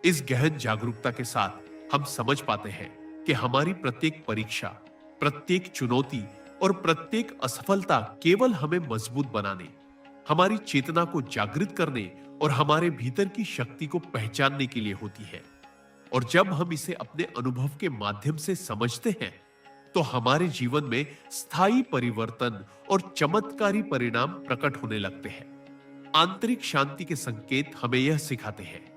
इस गहन जागरूकता के साथ हम समझ पाते हैं कि हमारी प्रत्येक परीक्षा, प्रत्येक चुनौती और प्रत्येक असफलता केवल हमें मजबूत बनाने, हमारी चेतना को जागृत करने और हमारे भीतर की शक्ति को पहचानने के लिए होती है। और जब हम इसे अपने अनुभव के माध्यम से समझते हैं, तो हमारे जीवन में स्थायी परिवर्तन और चमत्कारी परिणाम प्रकट होने लगते हैं। आंतरिक शांति के संकेत हमें यह सिखाते हैं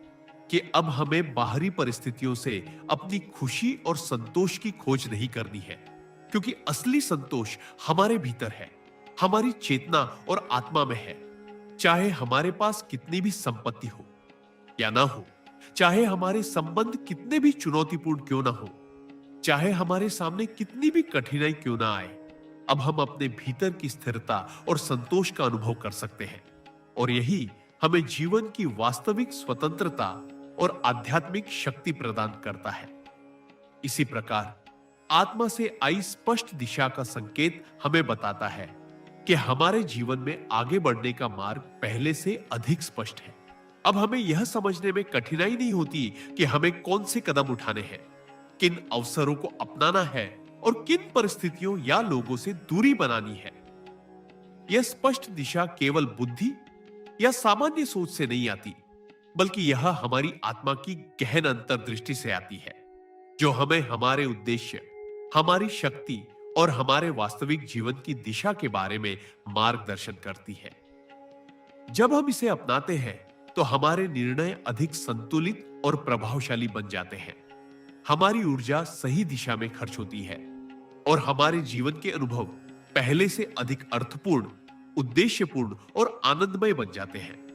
कि अब हमें बाहरी परिस्थितियों से अपनी खुशी और संतोष की खोज नहीं करनी है, क्योंकि असली संतोष हमारे भीतर है, हमारी चेतना और आत्मा में है। चाहे हमारे पास कितनी भी संपत्ति हो या ना हो, चाहे हमारे संबंध कितने भी चुनौतीपूर्ण क्यों ना हो, चाहे हमारे सामने कितनी भी कठिनाई क्यों ना आए, अब हम अपने भीतर की स्थिरता और संतोष का अनुभव कर सकते हैं। और यही हमें जीवन की वास्तविक स्वतंत्रता और आध्यात्मिक शक्ति प्रदान करता है। इसी प्रकार आत्मा से आई स्पष्ट दिशा का संकेत हमें बताता है कि हमारे जीवन में आगे बढ़ने का मार्ग पहले से अधिक स्पष्ट है। अब हमें यह समझने में कठिनाई नहीं होती कि हमें कौन से कदम उठाने हैं, किन अवसरों को अपनाना है और किन परिस्थितियों या लोगों से दूरी बनानी है। यह स्पष्ट दिशा केवल बुद्धि या सामान्य सोच से नहीं आती, बल्कि यह हमारी आत्मा की गहन अंतर्दृष्टि से आती है, जो हमें हमारे उद्देश्य, हमारी शक्ति और हमारे वास्तविक जीवन की दिशा के बारे में मार्गदर्शन करती है। जब हम इसे अपनाते हैं, तो हमारे निर्णय अधिक संतुलित और प्रभावशाली बन जाते हैं। हमारी ऊर्जा सही दिशा में खर्च होती है और हमारे जीवन के अनुभव पहले से अधिक अर्थपूर्ण, उद्देश्यपूर्ण और आनंदमय बन जाते हैं।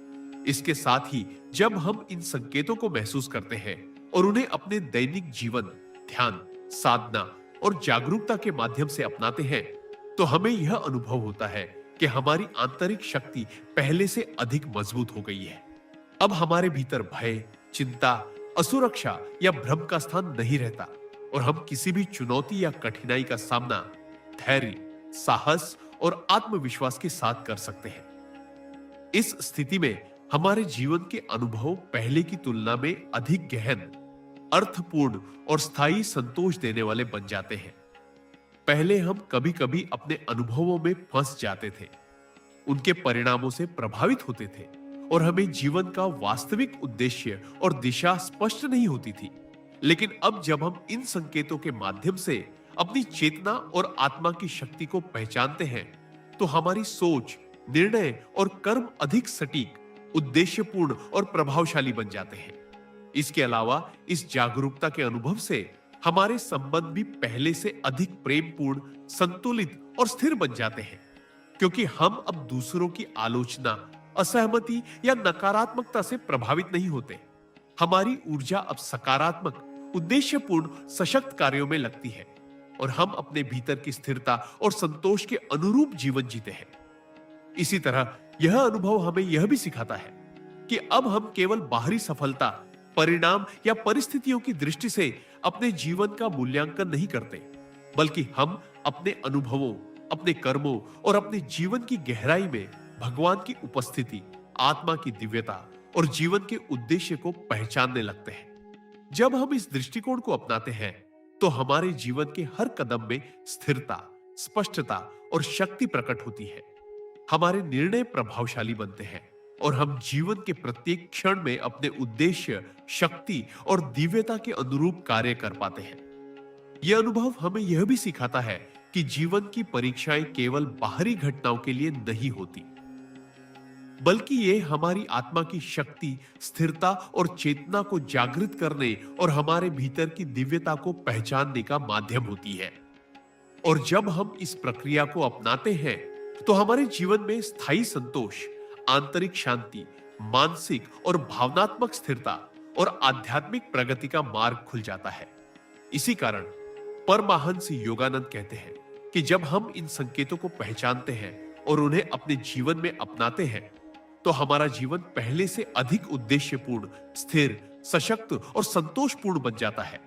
इसके साथ ही जब हम इन संकेतों को महसूस करते हैं और उन्हें अपने दैनिक जीवन, ध्यान, साधना और जागरूकता के माध्यम से अपनाते हैं, तो हमें यह अनुभव होता है कि हमारी आंतरिक शक्ति पहले से अधिक मजबूत हो गई है। अब हमारे भीतर भय, चिंता, असुरक्षा या भ्रम का स्थान नहीं रहता और हम किसी भी चुनौती या कठिनाई का सामना धैर्य, साहस और आत्मविश्वास के साथ कर सकते हैं। इस स्थिति में हमारे जीवन के अनुभव पहले की तुलना में अधिक गहन, अर्थपूर्ण और स्थायी संतोष देने वाले बन जाते हैं। पहले हम कभी-कभी अपने अनुभवों में फंस जाते थे, उनके परिणामों से प्रभावित होते थे और हमें जीवन का वास्तविक उद्देश्य और दिशा स्पष्ट नहीं होती थी। लेकिन अब जब हम इन संकेतों के माध्यम से अपनी चेतना और आत्मा की शक्ति को पहचानते हैं, तो हमारी सोच, निर्णय और कर्म अधिक सटीक, उद्देश्यपूर्ण और प्रभावशाली बन जाते हैं। इसके अलावा इस जागरूकता के अनुभव से हमारे संबंध भी पहले से अधिक प्रेमपूर्ण, संतुलित और स्थिर बन जाते हैं, क्योंकि हम अब दूसरों की आलोचना, असहमति या नकारात्मकता से प्रभावित नहीं होते। हमारी ऊर्जा अब सकारात्मक, उद्देश्यपूर्ण, सशक्त कार्यों में लगती है और हम अपने भीतर की स्थिरता और संतोष के अनुरूप जीवन जीते हैं। इसी तरह यह अनुभव हमें यह भी सिखाता है कि अब हम केवल बाहरी सफलता, परिणाम या परिस्थितियों की दृष्टि से अपने जीवन का मूल्यांकन नहीं करते, बल्कि हम अपने अनुभवों, अपने कर्मों और अपने जीवन की गहराई में भगवान की उपस्थिति, आत्मा की दिव्यता और जीवन के उद्देश्य को पहचानने लगते हैं। जब हम इस दृष्टिकोण को अपनाते हैं, तो हमारे जीवन के हर कदम में स्थिरता, स्पष्टता और शक्ति प्रकट होती है। हमारे निर्णय प्रभावशाली बनते हैं और हम जीवन के प्रत्येक क्षण में अपने उद्देश्य, शक्ति और दिव्यता के अनुरूप कार्य कर पाते हैं। यह अनुभव हमें यह भी सिखाता है कि जीवन की परीक्षाएं केवल बाहरी घटनाओं के लिए नहीं होती, बल्कि ये हमारी आत्मा की शक्ति, स्थिरता और चेतना को जागृत करने और हमारे भीतर की दिव्यता को पहचानने का माध्यम होती है। और जब हम इस प्रक्रिया को अपनाते हैं, तो हमारे जीवन में स्थायी संतोष, आंतरिक शांति, मानसिक और भावनात्मक स्थिरता और आध्यात्मिक प्रगति का मार्ग खुल जाता है। इसी कारण परमहंस योगानंद कहते हैं कि जब हम इन संकेतों को पहचानते हैं और उन्हें अपने जीवन में अपनाते हैं, तो हमारा जीवन पहले से अधिक उद्देश्यपूर्ण, स्थिर, सशक्त और संतोषपूर्ण बन जाता है।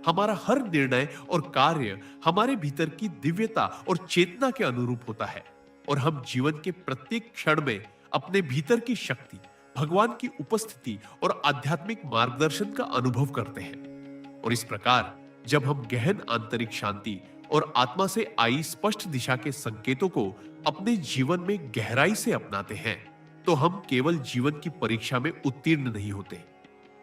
हमारा हर निर्णय और कार्य हमारे भीतर की दिव्यता और चेतना के अनुरूप होता है और हम जीवन के प्रत्येक क्षण में अपने भीतर की शक्ति, भगवान की उपस्थिति और आध्यात्मिक मार्गदर्शन का अनुभव करते हैं। और इस प्रकार जब हम गहन आंतरिक शांति और आत्मा से आई स्पष्ट दिशा के संकेतों को अपने जीवन में गहराई से अपनाते हैं, तो हम केवल जीवन की परीक्षा में उत्तीर्ण नहीं होते,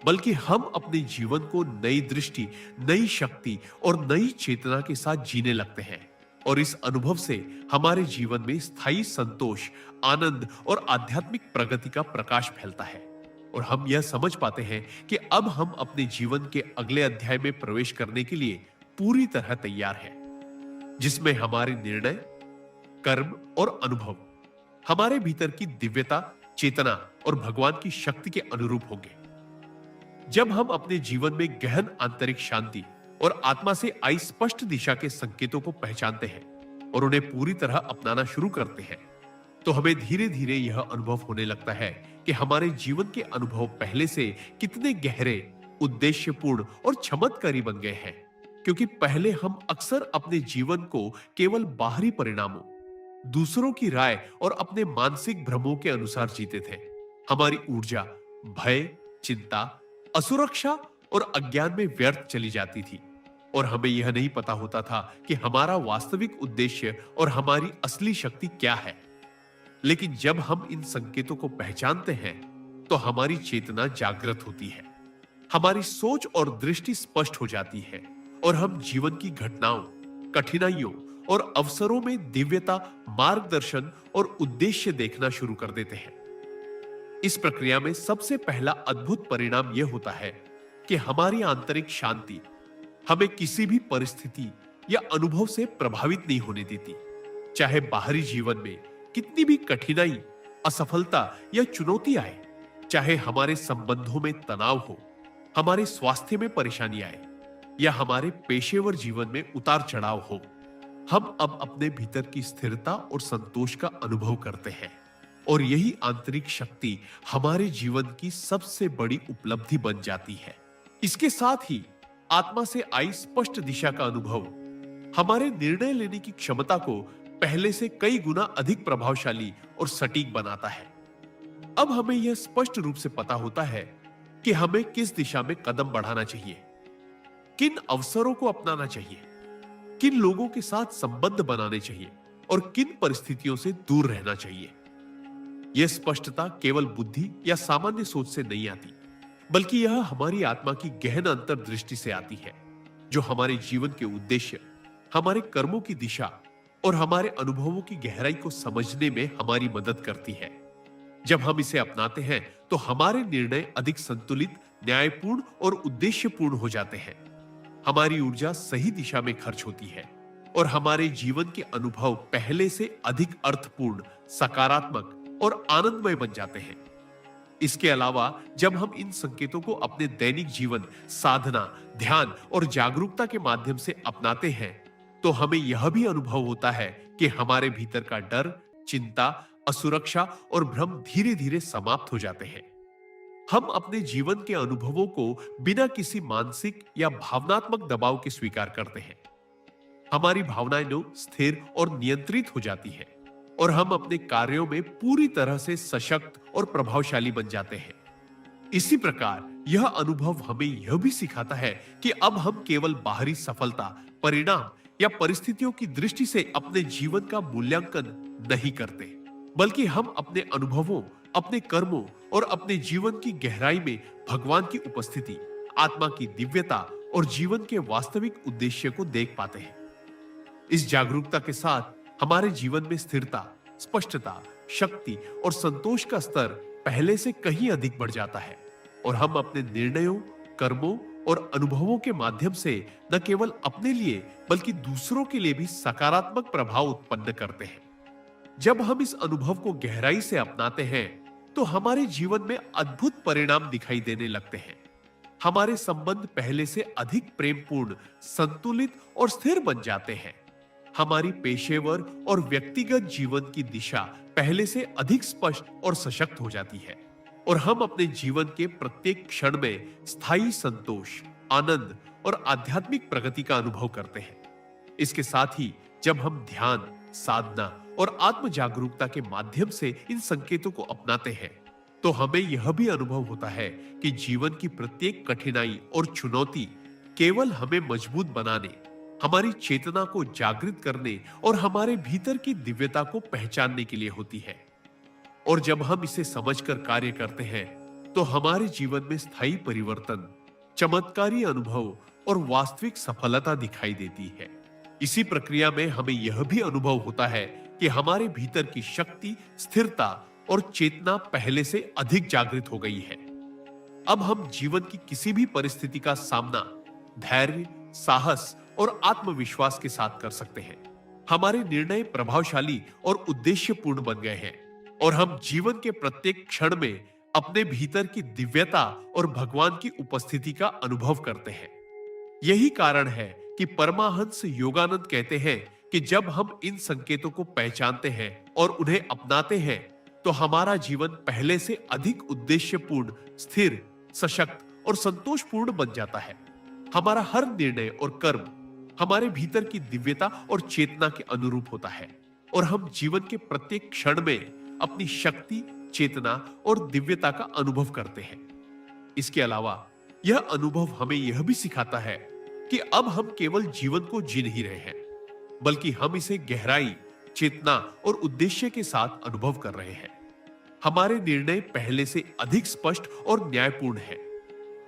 बल्कि हम अपने जीवन को नई दृष्टि, नई शक्ति और नई चेतना के साथ जीने लगते हैं। और इस अनुभव से हमारे जीवन में स्थायी संतोष, आनंद और आध्यात्मिक प्रगति का प्रकाश फैलता है और हम यह समझ पाते हैं कि अब हम अपने जीवन के अगले अध्याय में प्रवेश करने के लिए पूरी तरह तैयार हैं, जिसमें हमारे निर्णय, कर्म और अनुभव हमारे भीतर की दिव्यता, चेतना और भगवान की शक्ति के अनुरूप होंगे। जब हम अपने जीवन में गहन आंतरिक शांति और आत्मा से आई स्पष्ट दिशा के संकेतों को पहचानते हैं और उन्हें पूरी तरह अपनाना शुरू करते हैं, तो हमें धीरे धीरे यह अनुभव होने लगता है कि हमारे जीवन के अनुभव पहले से कितने गहरे, उद्देश्यपूर्ण और चमत्कारी बन गए हैं। क्योंकि पहले हम अक्सर अपने जीवन को केवल बाहरी परिणामों, दूसरों की राय और अपने मानसिक भ्रमों के अनुसार जीते थे। हमारी ऊर्जा भय, चिंता, असुरक्षा और अज्ञान में व्यर्थ चली जाती थी और हमें यह नहीं पता होता था कि हमारा वास्तविक उद्देश्य और हमारी असली शक्ति क्या है। लेकिन जब हम इन संकेतों को पहचानते हैं, तो हमारी चेतना जागृत होती है, हमारी सोच और दृष्टि स्पष्ट हो जाती है और हम जीवन की घटनाओं, कठिनाइयों और अवसरों में दिव्यता, मार्गदर्शन और उद्देश्य देखना शुरू कर देते हैं। इस प्रक्रिया में सबसे पहला अद्भुत परिणाम यह होता है कि हमारी आंतरिक शांति हमें किसी भी परिस्थिति या अनुभव से प्रभावित नहीं होने देती। चाहे बाहरी जीवन में कितनी भी कठिनाई, असफलता या चुनौती आए, चाहे हमारे संबंधों में तनाव हो, हमारे स्वास्थ्य में परेशानी आए या हमारे पेशेवर जीवन में उतार चढ़ाव हो, हम अब अपने भीतर की स्थिरता और संतोष का अनुभव करते हैं और यही आंतरिक शक्ति हमारे जीवन की सबसे बड़ी उपलब्धि बन जाती है। इसके साथ ही आत्मा से आई स्पष्ट दिशा का अनुभव हमारे निर्णय लेने की क्षमता को पहले से कई गुना अधिक प्रभावशाली और सटीक बनाता है। अब हमें यह स्पष्ट रूप से पता होता है कि हमें किस दिशा में कदम बढ़ाना चाहिए, किन अवसरों को अपनाना चाहिए, किन लोगों के साथ संबंध बनाने चाहिए और किन परिस्थितियों से दूर रहना चाहिए। यह स्पष्टता केवल बुद्धि या सामान्य सोच से नहीं आती, बल्कि यह हमारी आत्मा की गहन अंतर्दृष्टि से आती है, जो हमारे जीवन के उद्देश्य, हमारे कर्मों की दिशा और हमारे अनुभवों की गहराई को समझने में हमारी मदद करती है। जब हम इसे अपनाते हैं, तो हमारे निर्णय अधिक संतुलित, न्यायपूर्ण और उद्देश्यपूर्ण हो जाते हैं। हमारी ऊर्जा सही दिशा में खर्च होती है और हमारे जीवन के अनुभव पहले से अधिक अर्थपूर्ण, सकारात्मक और आनंदमय बन जाते हैं। इसके अलावा जब हम इन संकेतों को अपने दैनिक जीवन, साधना, ध्यान और जागरूकता के माध्यम से अपनाते हैं, तो हमें यह भी अनुभव होता है कि हमारे भीतर का डर, चिंता, असुरक्षा और भ्रम धीरे धीरे समाप्त हो जाते हैं। हम अपने जीवन के अनुभवों को बिना किसी मानसिक या भावनात्मक दबाव के स्वीकार करते हैं। हमारी भावनाएं स्थिर और नियंत्रित हो जाती है और हम अपने कार्यों में पूरी तरह से सशक्त और प्रभावशाली बन जाते हैं। इसी प्रकार यह अनुभव हमें यह भी सिखाता है कि अब हम केवल बाहरी सफलता, परिणाम या परिस्थितियों की दृष्टि से अपने जीवन का मूल्यांकन नहीं करते, बल्कि हम अपने अनुभवों, अपने कर्मों और अपने जीवन की गहराई में भगवान की उपस्थिति, आत्मा की दिव्यता और जीवन के वास्तविक उद्देश्य को देख पाते हैं। इस जागरूकता के साथ हमारे जीवन में स्थिरता, स्पष्टता, शक्ति और संतोष का स्तर पहले से कहीं अधिक बढ़ जाता है और हम अपने निर्णयों, कर्मों और अनुभवों के माध्यम से न केवल अपने लिए बल्कि दूसरों के लिए भी सकारात्मक प्रभाव उत्पन्न करते हैं। जब हम इस अनुभव को गहराई से अपनाते हैं, तो तो हमारे जीवन में अद्भुत परिणाम दिखाई देने लगते हैं। हमारे संबंध पहले से अधिक प्रेमपूर्ण, संतुलित और स्थिर बन जाते हैं। हमारी पेशेवर और व्यक्तिगत जीवन की दिशा पहले से अधिक स्पष्ट और सशक्त हो जाती है और हम अपने जीवन के प्रत्येक क्षण में स्थायी संतोष, आनंद और आध्यात्मिक प्रगति का अनुभव करते हैं। इसके साथ ही जब हम ध्यान, साधना और आत्म जागरूकता के माध्यम से इन संकेतों को अपनाते हैं, तो हमें यह भी अनुभव होता है कि जीवन की प्रत्येक कठिनाई और चुनौती केवल हमें मजबूत बनाने, हमारी चेतना को जागृत करने और हमारे भीतर की दिव्यता को पहचानने के लिए होती है। और जब हम इसे समझकर कार्य करते हैं, तो हमारे जीवन में स्थायी परिवर्तन, चमत्कारी अनुभव और वास्तविक सफलता दिखाई देती है। इसी प्रक्रिया में हमें यह भी अनुभव होता है कि हमारे भीतर की शक्ति, स्थिरता और चेतना पहले से अधिक जागृत हो गई है। अब हम जीवन की किसी भी परिस्थिति का सामना धैर्य, साहस और आत्मविश्वास के साथ कर सकते हैं। हमारे निर्णय प्रभावशाली और उद्देश्यपूर्ण बन गए हैं और हम जीवन के प्रत्येक क्षण में अपने भीतर की दिव्यता और भगवान की उपस्थिति का अनुभव करते हैं। यही कारण है कि परमाहंस योगानंद कहते हैं कि जब हम इन संकेतों को पहचानते हैं और उन्हें अपनाते हैं, तो हमारा जीवन पहले से अधिक उद्देश्यपूर्ण, स्थिर, सशक्त और संतोषपूर्ण बन जाता है। हमारा हर निर्णय और कर्म हमारे भीतर की दिव्यता और चेतना के अनुरूप होता है और हम जीवन के प्रत्येक क्षण में अपनी शक्ति, चेतना और दिव्यता का अनुभव करते हैं। इसके अलावा यह अनुभव हमें यह भी सिखाता है कि अब हम केवल जीवन को जी नहीं रहे हैं, बल्कि हम इसे गहराई, चेतना और उद्देश्य के साथ अनुभव कर रहे हैं। हमारे निर्णय पहले से अधिक स्पष्ट और न्यायपूर्ण हैं।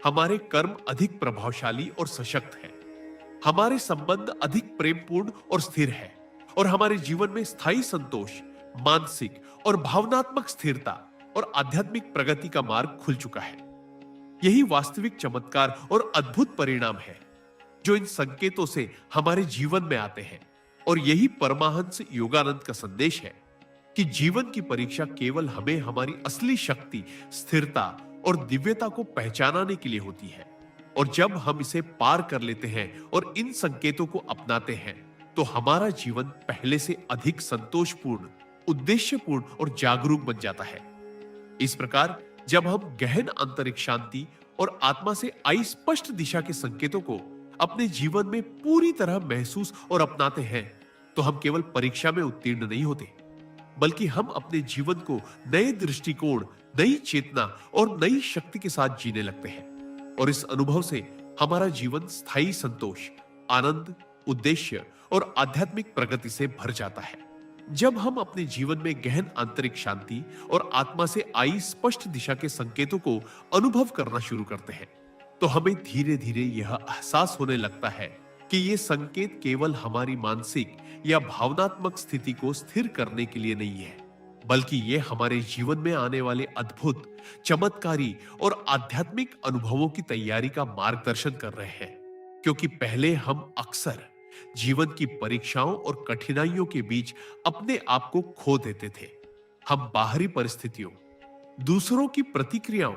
हमारे कर्म अधिक प्रभावशाली और सशक्त हैं। हमारे संबंध अधिक प्रेमपूर्ण और स्थिर है और हमारे जीवन में स्थायी संतोष, मानसिक और भावनात्मक स्थिरता और आध्यात्मिक प्रगति का मार्ग खुल चुका है। यही वास्तविक चमत्कार और अद्भुत परिणाम है जो इन संकेतों से हमारे जीवन में आते हैं। और यही परमाहंस योगानंद का संदेश है कि जीवन की परीक्षा केवल हमें हमारी असली शक्ति, स्थिरता और दिव्यता को पहचानने के लिए होती है। और जब हम इसे पार कर लेते हैं और इन संकेतों को अपनाते हैं, तो हमारा जीवन पहले से अधिक संतोषपूर्ण, उद्देश्यपूर्ण और जागरूक बन जाता है। इस प्रकार जब हम गहन आंतरिक शांति और आत्मा से आई स्पष्ट दिशा के संकेतों को अपने जीवन में पूरी तरह महसूस और अपनाते हैं, तो हम केवल परीक्षा में उत्तीर्ण नहीं होते, बल्कि हम अपने जीवन को नए दृष्टिकोण, नई चेतना और नई शक्ति के साथ जीने लगते हैं। और इस अनुभव से हमारा जीवन स्थायी संतोष, आनंद, उद्देश्य और आध्यात्मिक प्रगति से भर जाता है। जब हम अपने जीवन में गहन आंतरिक शांति और आत्मा से आई स्पष्ट दिशा के संकेतों को अनुभव करना शुरू करते हैं, तो हमें धीरे धीरे यह एहसास होने लगता है कि ये संकेत केवल हमारी मानसिक या भावनात्मक स्थिति को स्थिर करने के लिए नहीं है, बल्कि ये हमारे जीवन में आने वाले अद्भुत, चमत्कारी और आध्यात्मिक अनुभवों की तैयारी का मार्गदर्शन कर रहे हैं। क्योंकि पहले हम अक्सर जीवन की परीक्षाओं और कठिनाइयों के बीच अपने आप को खो देते थे। हम बाहरी परिस्थितियों, दूसरों की प्रतिक्रियाओं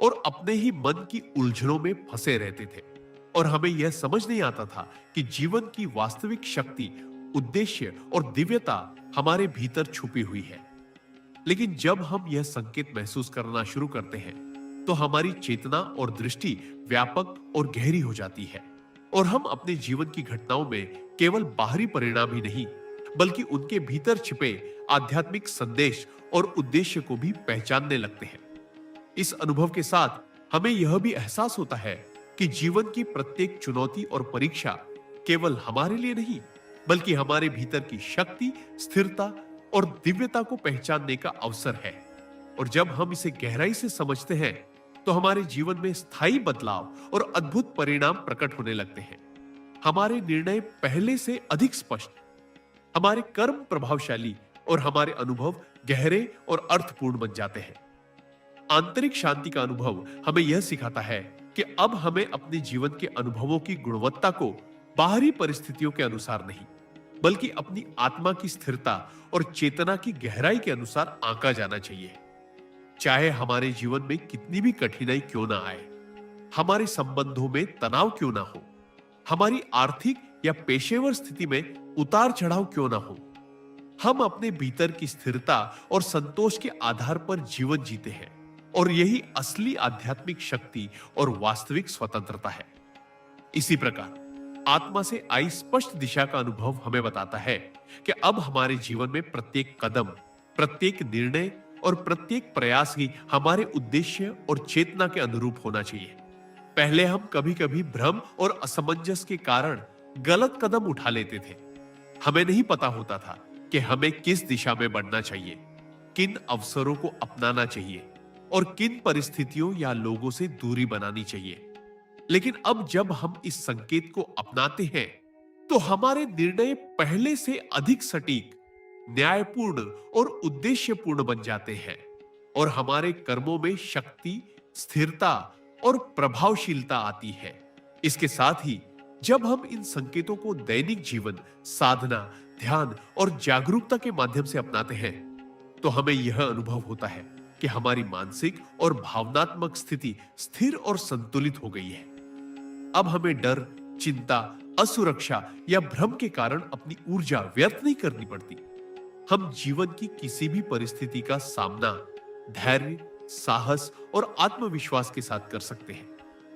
और अपने ही मन की उलझनों में फंसे रहते थे और हमें यह समझ नहीं आता था कि जीवन की वास्तविक शक्ति, उद्देश्य और दिव्यता हमारे भीतर छुपी हुई है। लेकिन जब हम यह संकेत महसूस करना शुरू करते हैं, तो हमारी चेतना और दृष्टि व्यापक और गहरी हो जाती है और हम अपने जीवन की घटनाओं में केवल बाहरी परिणाम ही नहीं, बल्कि उनके भीतर छिपे आध्यात्मिक संदेश और उद्देश्य को भी पहचानने लगते हैं। इस अनुभव के साथ हमें यह भी एहसास होता है कि जीवन की प्रत्येक चुनौती और परीक्षा केवल हमारे लिए नहीं, बल्कि हमारे भीतर की शक्ति, स्थिरता और दिव्यता को पहचानने का अवसर है। और जब हम इसे गहराई से समझते हैं, तो हमारे जीवन में स्थायी बदलाव और अद्भुत परिणाम प्रकट होने लगते हैं। हमारे निर्णय पहले से अधिक स्पष्ट, हमारे कर्म प्रभावशाली और हमारे अनुभव गहरे और अर्थपूर्ण बन जाते हैं। आंतरिक शांति का अनुभव हमें यह सिखाता है कि अब हमें अपने जीवन के अनुभवों की गुणवत्ता को बाहरी परिस्थितियों के अनुसार नहीं, बल्कि अपनी आत्मा की स्थिरता और चेतना की गहराई के अनुसार आंका जाना चाहिए। चाहे हमारे जीवन में कितनी भी कठिनाई क्यों ना आए, हमारे संबंधों में तनाव क्यों ना हो, हमारी आर्थिक या पेशेवर स्थिति में उतार चढ़ाव क्यों ना हो, हम अपने भीतर की स्थिरता और संतोष के आधार पर जीवन जीते हैं। और यही असली आध्यात्मिक शक्ति और वास्तविक स्वतंत्रता है। इसी प्रकार आत्मा से आई स्पष्ट दिशा का अनुभव हमें बताता है कि अब हमारे जीवन में प्रत्येक कदम, प्रत्येक निर्णय और प्रत्येक प्रयास ही हमारे उद्देश्य और चेतना के अनुरूप होना चाहिए। पहले हम कभी-कभी भ्रम और असमंजस के कारण गलत कदम उठा लेते थे। हमें नहीं पता होता था कि हमें किस दिशा में बढ़ना चाहिए, किन अवसरों को अपनाना चाहिए और किन परिस्थितियों या लोगों से दूरी बनानी चाहिए। लेकिन अब जब हम इस संकेत को अपनाते हैं, तो हमारे निर्णय पहले से अधिक सटीक, न्यायपूर्ण और उद्देश्यपूर्ण बन जाते हैं और हमारे कर्मों में शक्ति, स्थिरता और प्रभावशीलता आती है। इसके साथ ही जब हम इन संकेतों को दैनिक जीवन, साधना, ध्यान और जागरूकता के माध्यम से अपनाते हैं, तो हमें यह अनुभव होता है कि हमारी मानसिक और भावनात्मक स्थिति स्थिर और संतुलित हो गई है। अब हमें डर, चिंता, असुरक्षा या भ्रम के कारण अपनी ऊर्जा व्यर्थ नहीं करनी पड़ती। हम जीवन की किसी भी परिस्थिति का सामना धैर्य, साहस और आत्मविश्वास के साथ कर सकते हैं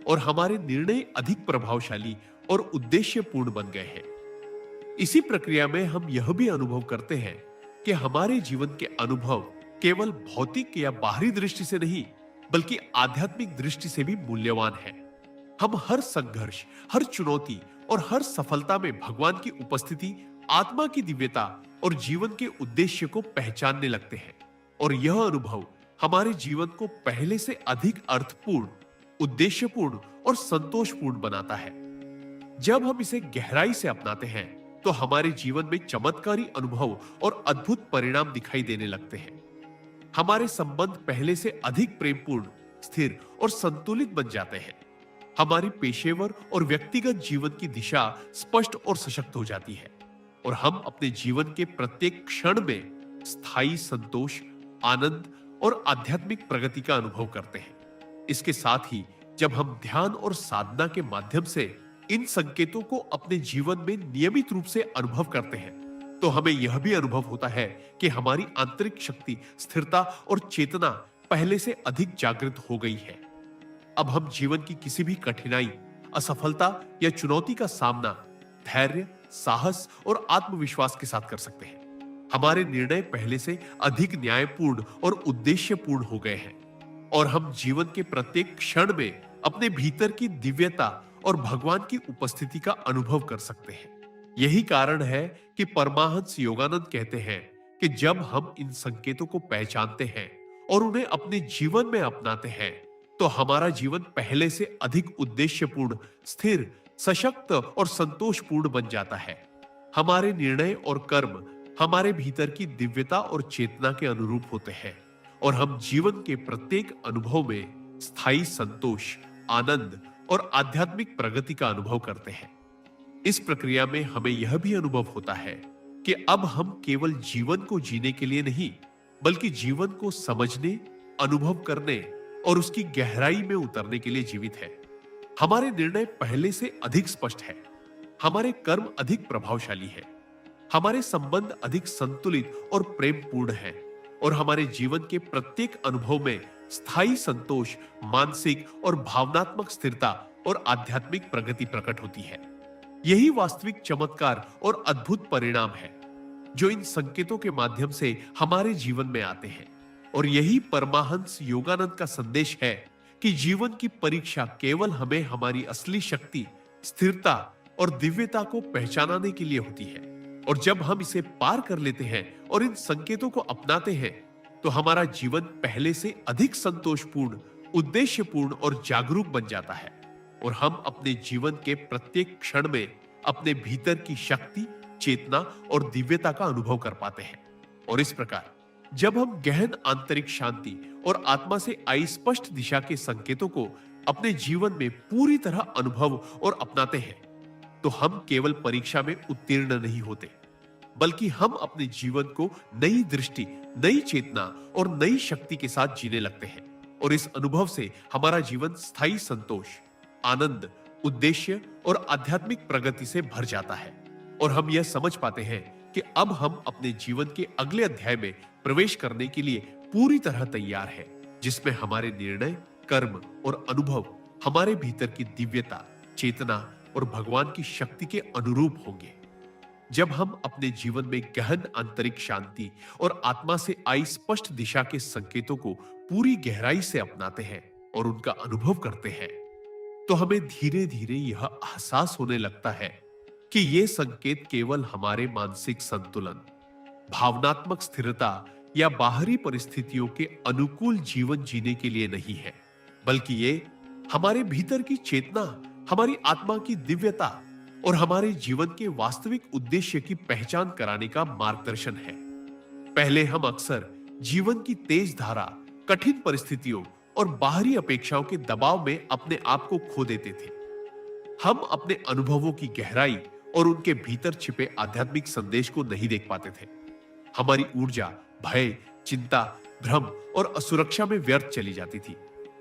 और हमारे निर्णय अधिक प्रभावशाली और उद्देश्यपूर्ण बन गए हैं। इसी प्रक्रिया में हम यह भी अनुभव करते हैं कि हमारे जीवन के अनुभव केवल भौतिक या बाहरी दृष्टि से नहीं, बल्कि आध्यात्मिक दृष्टि से भी मूल्यवान है। हम हर संघर्ष, हर चुनौती और हर सफलता में भगवान की उपस्थिति, आत्मा की दिव्यता और जीवन के उद्देश्य को पहचानने लगते हैं और यह अनुभव हमारे जीवन को पहले से अधिक अर्थपूर्ण, उद्देश्यपूर्ण और संतोषपूर्ण बनाता है। जब हम इसे गहराई से अपनाते हैं, तो हमारे जीवन में चमत्कारी अनुभव और अद्भुत परिणाम दिखाई देने लगते हैं। हमारे संबंध पहले से अधिक प्रेमपूर्ण, स्थिर और संतुलित बन जाते हैं। हमारी पेशेवर और व्यक्तिगत जीवन की दिशा स्पष्ट और सशक्त हो जाती है और हम अपने जीवन के प्रत्येक क्षण में स्थायी संतोष, आनंद और आध्यात्मिक प्रगति का अनुभव करते हैं। इसके साथ ही जब हम ध्यान और साधना के माध्यम से इन संकेतों को अपने जीवन में नियमित रूप से अनुभव करते हैं, तो हमें यह भी अनुभव होता है कि हमारी आंतरिक शक्ति, स्थिरता और चेतना पहले से अधिक जागृत हो गई है। अब हम जीवन की किसी भी कठिनाई, असफलता या चुनौती का सामना धैर्य, साहस और आत्मविश्वास के साथ कर सकते हैं। हमारे निर्णय पहले से अधिक न्यायपूर्ण और उद्देश्यपूर्ण हो गए हैं और हम जीवन के प्रत्येक क्षण में अपने भीतर की दिव्यता और भगवान की उपस्थिति का अनुभव कर सकते हैं। यही कारण है कि परमाहंस योगानंद कहते हैं कि जब हम इन संकेतों को पहचानते हैं और उन्हें अपने जीवन में अपनाते हैं, तो हमारा जीवन पहले से अधिक उद्देश्यपूर्ण, स्थिर, सशक्त और संतोषपूर्ण बन जाता है। हमारे निर्णय और कर्म हमारे भीतर की दिव्यता और चेतना के अनुरूप होते हैं और हम जीवन के प्रत्येक अनुभव में स्थायी संतोष, आनंद और आध्यात्मिक प्रगति का अनुभव करते हैं। इस प्रक्रिया में हमें यह भी अनुभव होता है कि अब हम केवल जीवन को जीने के लिए नहीं, बल्कि जीवन को समझने, अनुभव करने और उसकी गहराई में उतरने के लिए जीवित है। हमारे निर्णय पहले से अधिक स्पष्ट है, हमारे कर्म अधिक प्रभावशाली है, हमारे संबंध अधिक संतुलित और प्रेमपूर्ण है और हमारे जीवन के प्रत्येक अनुभव में स्थायी संतोष, मानसिक और भावनात्मक स्थिरता और आध्यात्मिक प्रगति प्रकट होती है। यही वास्तविक चमत्कार और अद्भुत परिणाम है जो इन संकेतों के माध्यम से हमारे जीवन में आते हैं। और यही परमाहंस योगानंद का संदेश है कि जीवन की परीक्षा केवल हमें हमारी असली शक्ति, स्थिरता और दिव्यता को पहचानने के लिए होती है। और जब हम इसे पार कर लेते हैं और इन संकेतों को अपनाते हैं, तो हमारा जीवन पहले से अधिक संतोषपूर्ण, उद्देश्यपूर्ण और जागरूक बन जाता है और हम अपने जीवन के प्रत्येक क्षण में अपने भीतर की शक्ति, चेतना और दिव्यता का अनुभव कर पाते हैं। और इस प्रकार जब हम गहन आंतरिक शांति और आत्मा से आई स्पष्ट दिशा के संकेतों को अपने जीवन में पूरी तरह अनुभव और अपनाते हैं, तो हम केवल परीक्षा में उत्तीर्ण नहीं होते, बल्कि हम अपने जीवन को नई दृष्टि, नई चेतना और नई शक्ति के साथ जीने लगते हैं। और इस अनुभव से हमारा जीवन स्थायी संतोष, आनंद, उद्देश्य और आध्यात्मिक प्रगति से भर जाता है। और हम यह समझ पाते हैं कि अब हम अपने जीवन के अगले अध्याय में प्रवेश करने के लिए पूरी तरह तैयार हैं, जिसमें हमारे निर्णय, कर्म और अनुभव हमारे भीतर की दिव्यता, चेतना और भगवान की शक्ति के अनुरूप होंगे। जब हम अपने जीवन में गहन आंतरिक शांति और आत्मा से आई स्पष्ट दिशा के संकेतों को पूरी गहराई से अपनाते हैं और उनका अनुभव करते हैं, तो हमें धीरे धीरे यह एहसास होने लगता है कि ये संकेत केवल हमारे मानसिक संतुलन, भावनात्मक स्थिरता या बाहरी परिस्थितियों के अनुकूल जीवन जीने के लिए नहीं है, बल्कि ये हमारे भीतर की चेतना, हमारी आत्मा की दिव्यता और हमारे जीवन के वास्तविक उद्देश्य की पहचान कराने का मार्गदर्शन है। पहले हम अक्सर जीवन की तेज धारा, कठिन परिस्थितियों और बाहरी अपेक्षाओं के दबाव में अपने आप को खो देते थे। हम अपने अनुभवों की गहराई और उनके भीतर छिपे आध्यात्मिक संदेश को नहीं देख पाते थे। हमारी ऊर्जा भय, चिंता, भ्रम और असुरक्षा में व्यर्थ चली जाती थी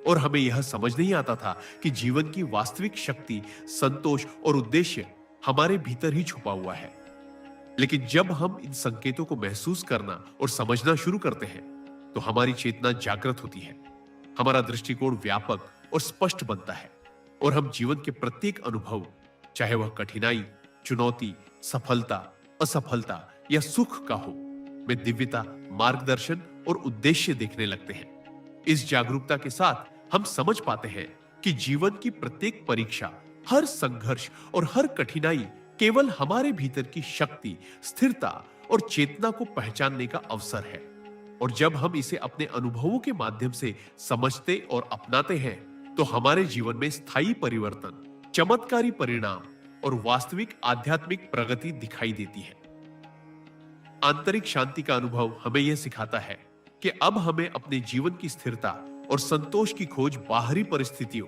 और हमें यह समझ नहीं आता था कि जीवन की वास्तविक शक्ति, संतोष और उद्देश्य हमारे भीतर ही छुपा हुआ है। लेकिन जब हम इन संकेतों को महसूस करना और समझना शुरू करते हैं, तो हमारी चेतना जागृत होती है, हमारा दृष्टिकोण व्यापक और स्पष्ट बनता है और हम जीवन के प्रत्येक अनुभव, चाहे वह कठिनाई, चुनौती, सफलता, असफलता या सुख का हो, में दिव्यता, मार्गदर्शन और उद्देश्य देखने लगते हैं। इस जागरूकता के साथ हम समझ पाते हैं कि जीवन की प्रत्येक परीक्षा, हर संघर्ष और हर कठिनाई केवल हमारे भीतर की शक्ति, स्थिरता और चेतना को पहचानने का अवसर है। और जब हम इसे अपने अनुभवों के माध्यम से समझते और अपनाते हैं, तो हमारे जीवन में स्थायी परिवर्तन, चमत्कारी परिणाम और वास्तविक आध्यात्मिक प्रगति दिखाई देती है। आंतरिक शांति का अनुभव हमें यह सिखाता है कि अब हमें अपने जीवन की स्थिरता और संतोष की खोज बाहरी परिस्थितियों,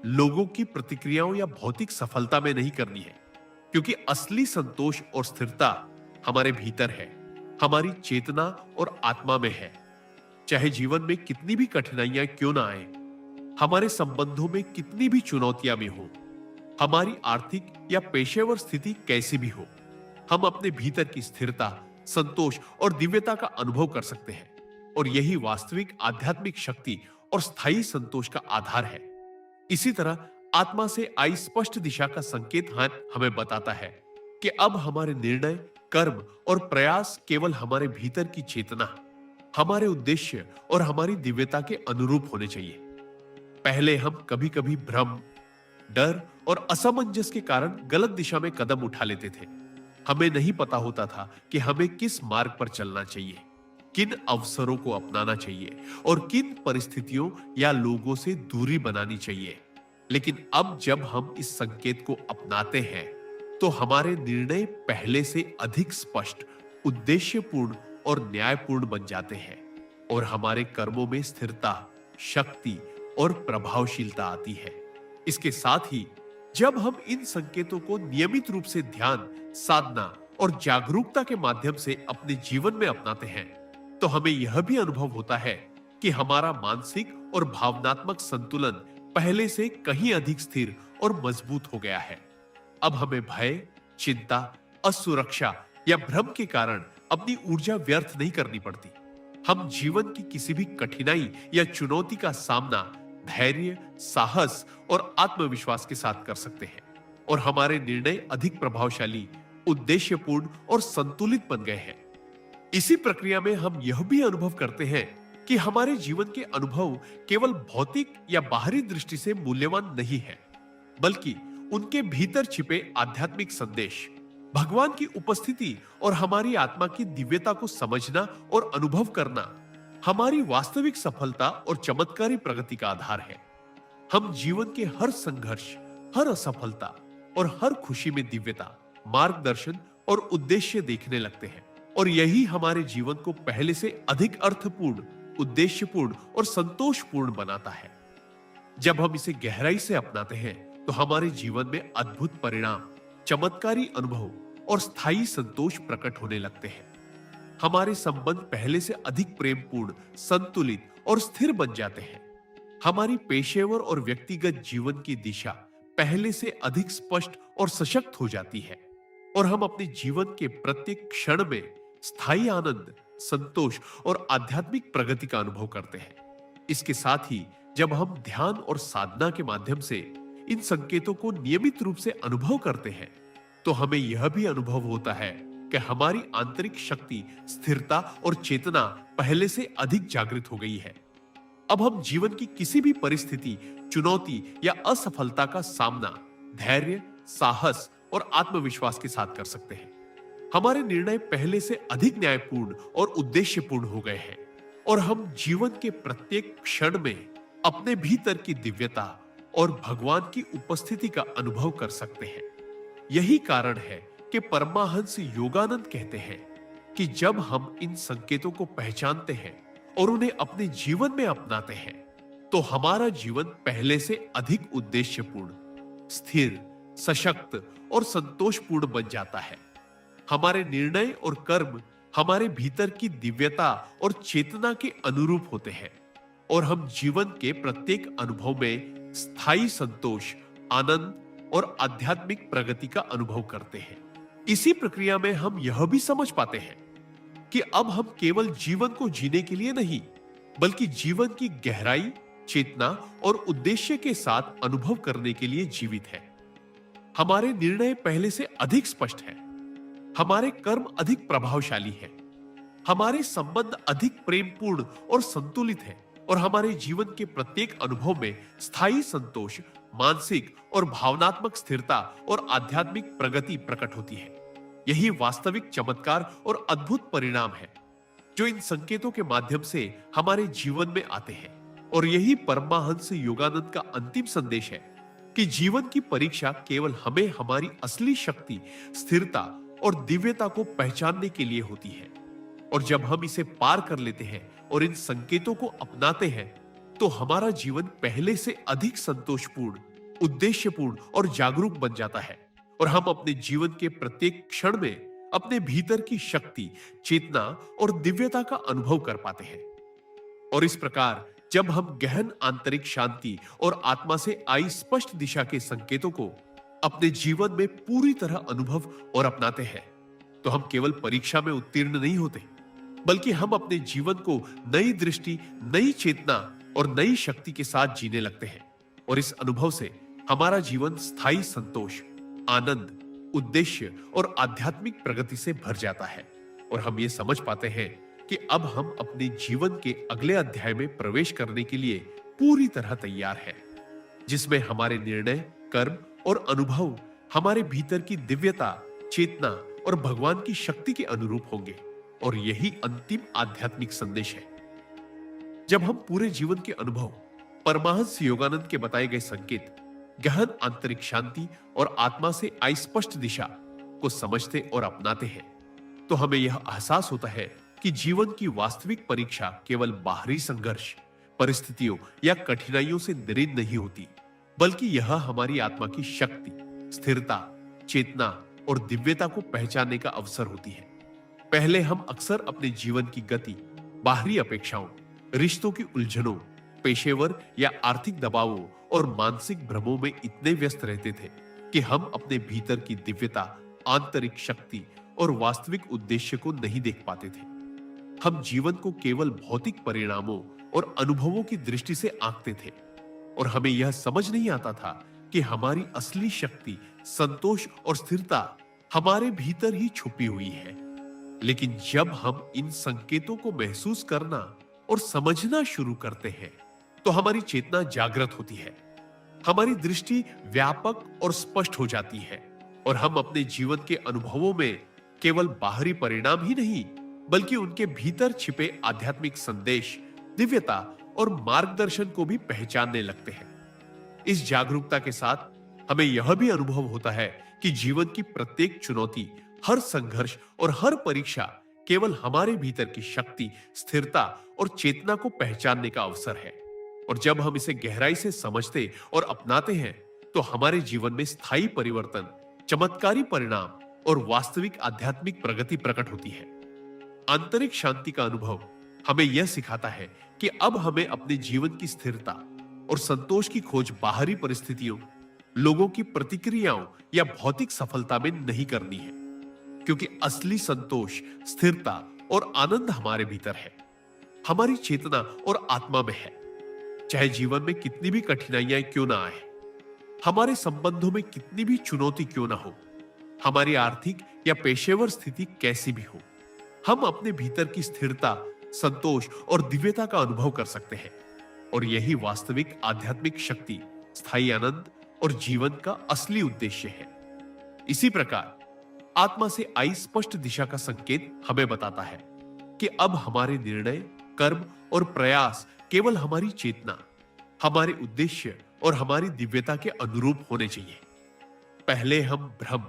लोगों की प्रतिक्रियाओं या भौतिक सफलता में नहीं करनी है, क्योंकि असली संतोष और स्थिरता हमारे भीतर है, हमारी चेतना और आत्मा में है। चाहे जीवन में कितनी भी कठिनाइयां क्यों ना आए, हमारे संबंधों में कितनी भी चुनौतियां भी हो, हमारी आर्थिक या पेशेवर स्थिति कैसी भी हो, हम अपने भीतर की स्थिरता, संतोष और दिव्यता का अनुभव कर सकते हैं। और यही वास्तविक आध्यात्मिक शक्ति और स्थायी संतोष का आधार है। इसी तरह आत्मा से आई स्पष्ट दिशा का संकेत हमें बताता है कि अब हमारे निर्णय, कर्म और प्रयास केवल हमारे भीतर की चेतना, हमारे उद्देश्य और हमारी दिव्यता के अनुरूप होने चाहिए। पहले हम कभी-कभी भ्रम, डर और असमंजस के कारण गलत दिशा में कदम उठा लेते थे। हमें नहीं पता होता था कि हमें किस मार्ग पर चलना चाहिए, किन अवसरों को अपनाना चाहिए और किन परिस्थितियों या लोगों से दूरी बनानी चाहिए। लेकिन अब जब हम इस संकेत को अपनाते हैं, तो हमारे निर्णय पहले से अधिक स्पष्ट, उद्देश्यपूर्ण और न्यायपूर्ण बन जाते हैं और हमारे कर्मों में स्थिरता, शक्ति और प्रभावशीलता आती है। इसके साथ ही जब हम इन संकेतों को नियमित रूप से ध्यान, साधना और जागरूकता के माध्यम से अपने जीवन में अपनाते हैं, तो हमें यह भी अनुभव होता है कि हमारा मानसिक और भावनात्मक संतुलन पहले से कहीं अधिक स्थिर और मजबूत हो गया है। अब हमें भय, चिंता, असुरक्षा या भ्रम के कारण अपनी ऊर्जा व्यर्थ नहीं करनी पड़ती। हम जीवन की किसी भी कठिनाई या चुनौती का सामना धैर्य, साहस और आत्मविश्वास के साथ कर सकते हैं और हमारे निर्णय अधिक प्रभावशाली, उद्देश्यपूर्ण और संतुलित बन गए हैं। इसी प्रक्रिया में हम यह भी अनुभव करते हैं कि हमारे जीवन के अनुभव केवल भौतिक या बाहरी दृष्टि से मूल्यवान नहीं है, बल्कि उनके भीतर छिपे आध्यात्मिक संदेश, भगवान की उपस्थिति और हमारी आत्मा की दिव्यता को समझना और अनुभव करना हमारी वास्तविक सफलता और चमत्कारी प्रगति का आधार है। हम जीवन के हर संघर्ष, हर असफलता और हर खुशी में दिव्यता, मार्गदर्शन और उद्देश्य देखने लगते हैं और यही हमारे जीवन को पहले से अधिक अर्थपूर्ण, उद्देश्यपूर्ण और संतोषपूर्ण बनाता है। जब हम इसे गहराई से अपनाते हैं, तो हमारे जीवन में अद्भुत परिणाम, चमत्कारी अनुभव और स्थायी संतोष प्रकट होने लगते हैं। हमारे संबंध पहले से अधिक प्रेमपूर्ण, संतुलित और स्थिर बन जाते हैं। हमारी पेशेवर और व्यक्तिगत जीवन की दिशा पहले से अधिक स्पष्ट और सशक्त हो जाती है और हम अपने जीवन के प्रत्येक क्षण में स्थायी आनंद, संतोष और आध्यात्मिक प्रगति का अनुभव करते हैं। इसके साथ ही जब हम ध्यान और साधना के माध्यम से इन संकेतों को नियमित रूप से अनुभव करते हैं, तो हमें यह भी अनुभव होता है कि हमारी आंतरिक शक्ति, स्थिरता और चेतना पहले से अधिक जागृत हो गई है। अब हम जीवन की किसी भी परिस्थिति, चुनौती या असफलता का सामना धैर्य, साहस और आत्मविश्वास के साथ कर सकते हैं। हमारे निर्णय पहले से अधिक न्यायपूर्ण और उद्देश्यपूर्ण हो गए हैं और हम जीवन के प्रत्येक क्षण में अपने भीतर की दिव्यता और भगवान की उपस्थिति का अनुभव कर सकते हैं। यही कारण है कि परमाहंस योगानंद कहते हैं कि जब हम इन संकेतों को पहचानते हैं और उन्हें अपने जीवन में अपनाते हैं, तो हमारा जीवन पहले से अधिक उद्देश्यपूर्ण, स्थिर, सशक्त और संतोषपूर्ण बन जाता है। हमारे निर्णय और कर्म हमारे भीतर की दिव्यता और चेतना के अनुरूप होते हैं और हम जीवन के प्रत्येक अनुभव में स्थायी संतोष, आनंद और आध्यात्मिक प्रगति का अनुभव करते हैं। इसी प्रक्रिया में हम यह भी समझ पाते हैं कि अब हम केवल जीवन को जीने के लिए नहीं, बल्कि जीवन की गहराई, चेतना और उद्देश्य के साथ अनुभव करने के लिए जीवित है। हमारे निर्णय पहले से अधिक स्पष्ट है, हमारे कर्म अधिक प्रभावशाली है, हमारे संबंध अधिक प्रेमपूर्ण और संतुलित है और हमारे जीवन के प्रत्येक अनुभव में स्थायी संतोष, मानसिक और भावनात्मक स्थिरता और आध्यात्मिक प्रगति प्रकट होती है। यही वास्तविक चमत्कार और अद्भुत परिणाम है जो इन संकेतों के माध्यम से हमारे जीवन में आते हैं। और यही परमाहंस योगानंद का अंतिम संदेश है कि जीवन की परीक्षा केवल हमें हमारी असली शक्ति, स्थिरता और दिव्यता को पहचानने के लिए होती है। और जब हम इसे पार कर लेते हैं और इन संकेतों को अपनाते हैं, तो हमारा जीवन पहले से अधिक संतोषपूर्ण, उद्देश्यपूर्ण और जागरूक बन जाता है और हम अपने जीवन के प्रत्येक क्षण में अपने भीतर की शक्ति, चेतना और दिव्यता का अनुभव कर पाते हैं। और इस प्रकार जब हम गहन आंतरिक शांति और आत्मा से आई स्पष्ट दिशा के संकेतों को अपने जीवन में पूरी तरह अनुभव और अपनाते हैं, तो हम केवल परीक्षा में उत्तीर्ण नहीं होते, बल्कि हम अपने जीवन को नई दृष्टि, नई चेतना और नई शक्ति के साथ जीने लगते हैं। और इस अनुभव से हमारा जीवन स्थायी संतोष, आनंद, उद्देश्य और आध्यात्मिक प्रगति से भर जाता है और हम ये समझ पाते हैं कि अब हम अपने जीवन के अगले अध्याय में प्रवेश करने के लिए पूरी तरह तैयार हैं, जिसमें हमारे निर्णय, कर्म और अनुभव हमारे भीतर की दिव्यता, चेतना और भगवान की शक्ति के अनुरूप होंगे। और यही अंतिम आध्यात्मिक संदेश है। जब हम पूरे जीवन के अनुभव, परमाहंस योगानंद के बताए गए संकेत, गहन आंतरिक शांति और आत्मा से आई स्पष्ट दिशा को समझते और अपनाते हैं, तो हमें यह एहसास होता है कि जीवन की वास्तविक परीक्षा केवल बाहरी संघर्ष, परिस्थितियों या कठिनाइयों से निरीन नहीं होती, बल्कि यह हमारी आत्मा की शक्ति, स्थिरता, चेतना और दिव्यता को पहचानने का अवसर होती है। पहले हम अक्सर अपने जीवन की गति, बाहरी अपेक्षाओं, रिश्तों की उलझनों, पेशेवर या आर्थिक दबावों और मानसिक भ्रमों में इतने व्यस्त रहते थे कि हम अपने भीतर की दिव्यता, आंतरिक शक्ति और वास्तविक उद्देश्य को नहीं देख पाते थे। हम जीवन को केवल भौतिक परिणामों और अनुभवों की दृष्टि से आंकते थे और हमें यह समझ नहीं आता था कि हमारी असली शक्ति, संतोष और स्थिरता हमारे भीतर ही छुपी हुई है। लेकिन जब हम इन संकेतों को महसूस करना और समझना शुरू करते हैं, तो हमारी चेतना जागृत होती है, हमारी दृष्टि व्यापक और स्पष्ट हो जाती है और हम अपने जीवन के अनुभवों में केवल बाहरी परिणाम ही नहीं, बल्कि उनके भीतर छिपे आध्यात्मिक संदेश, दिव्यता और मार्गदर्शन को भी पहचानने लगते हैं। इस जागरूकता के साथ हमें यह भी अनुभव होता है कि जीवन की प्रत्येक चुनौती, हर संघर्ष और हर परीक्षा केवल हमारे भीतर की शक्ति, स्थिरता और चेतना को पहचानने का अवसर है। और जब हम इसे गहराई से समझते और अपनाते हैं, तो हमारे जीवन में स्थायी परिवर्तन, चमत्कारी परिणाम और वास्तविक आध्यात्मिक प्रगति प्रकट होती है। आंतरिक शांति का अनुभव हमें यह सिखाता है कि अब हमें अपने जीवन की स्थिरता और संतोष की खोज बाहरी परिस्थितियों, लोगों की प्रतिक्रियाओं या भौतिक सफलता में नहीं करनी है, क्योंकि असली संतोष, स्थिरता और आनंद हमारे भीतर है, हमारी चेतना और आत्मा में है। चाहे जीवन में कितनी भी कठिनाइयां क्यों ना आए, हमारे संबंधों में कितनी भी चुनौती क्यों ना हो, हमारी आर्थिक या पेशेवर स्थिति कैसी भी हो, हम अपने भीतर की स्थिरता, संतोष और दिव्यता का अनुभव कर सकते हैं। और यही वास्तविक आध्यात्मिक शक्ति, स्थायी आनंद और जीवन का असली उद्देश्य है। इसी प्रकार आत्मा से आई स्पष्ट दिशा का संकेत हमें बताता है कि अब हमारे निर्णय, कर्म और प्रयास केवल हमारी चेतना, हमारे उद्देश्य और हमारी दिव्यता के अनुरूप होने चाहिए। पहले हम भ्रम,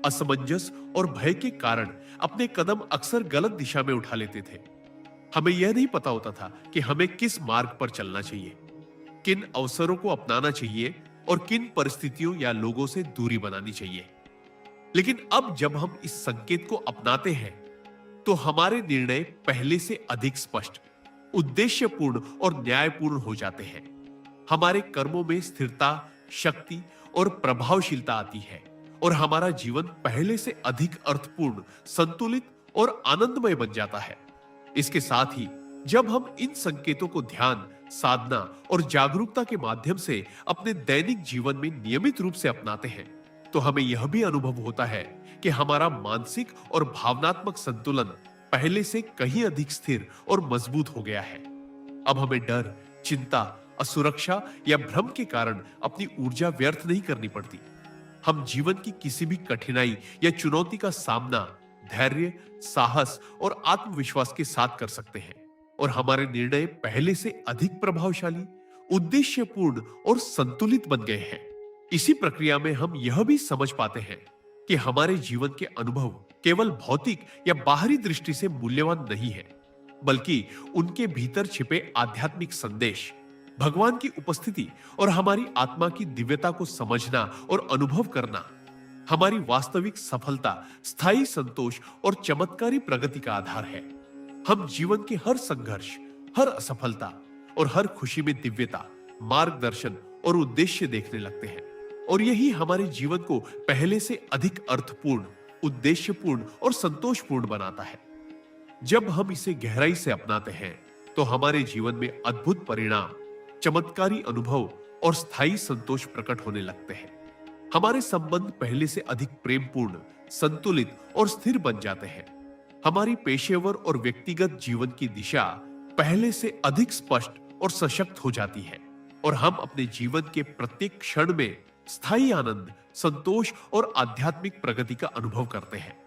असमंजस और भय के कारण अपने कदम अक्सर गलत दिशा में उठा लेते थे। हमें यह नहीं पता होता था कि हमें किस मार्ग पर चलना चाहिए, किन अवसरों को अपनाना चाहिए और किन परिस्थितियों या लोगों से दूरी बनानी चाहिए। लेकिन अब जब हम इस संकेत को अपनाते हैं, तो हमारे निर्णय पहले से अधिक स्पष्ट, उद्देश्यपूर्ण और न्यायपूर्ण हो जाते हैं। हमारे कर्मों में स्थिरता, शक्ति और प्रभावशीलता आती है और हमारा जीवन पहले से अधिक अर्थपूर्ण, संतुलित और आनंदमय बन जाता है। इसके साथ ही जब हम इन संकेतों को ध्यान, साधना और जागरूकता के माध्यम से अपने दैनिक जीवन में नियमित रूप से अपनाते हैं, तो हमें यह भी अनुभव होता है कि हमारा मानसिक और भावनात्मक संतुलन पहले से कहीं अधिक स्थिर और मजबूत हो गया है। अब हमें डर, चिंता, असुरक्षा या भ्रम के कारण अपनी ऊर्जा व्यर्थ नहीं करनी पड़ती। हम जीवन की किसी भी कठिनाई या चुनौती का सामना धैर्य, साहस और आत्मविश्वास के साथ कर सकते हैं और हमारे निर्णय पहले से अधिक प्रभावशाली, उद्देश्यपूर्ण और संतुलित बन गए हैं। इसी प्रक्रिया में हम यह भी समझ पाते हैं कि हमारे जीवन के अनुभव केवल भौतिक या बाहरी दृष्टि से मूल्यवान नहीं है, बल्कि उनके भीतर छिपे आध्यात्मिक संदेश, भगवान की उपस्थिति और हमारी आत्मा की दिव्यता को समझना और अनुभव करना हमारी वास्तविक सफलता, स्थायी संतोष और चमत्कारी प्रगति का आधार है। हम जीवन के हर संघर्ष, हर असफलता और हर खुशी में दिव्यता, मार्गदर्शन और उद्देश्य देखने लगते हैं और यही हमारे जीवन को पहले से अधिक अर्थपूर्ण, उद्देश्यपूर्ण और संतोषपूर्ण बनाता है। जब हम इसे गहराई से अपनाते हैं, तो हमारे जीवन में अद्भुत परिणाम, चमत्कारी अनुभव और स्थायी संतोष प्रकट होने लगते हैं। हमारे संबंध पहले से अधिक प्रेमपूर्ण, संतुलित और स्थिर बन जाते हैं। हमारी पेशेवर और व्यक्तिगत जीवन की दिशा पहले से अधिक स्पष्ट और सशक्त हो जाती है और हम अपने जीवन के प्रत्येक क्षण में स्थायी आनंद, संतोष और आध्यात्मिक प्रगति का अनुभव करते हैं।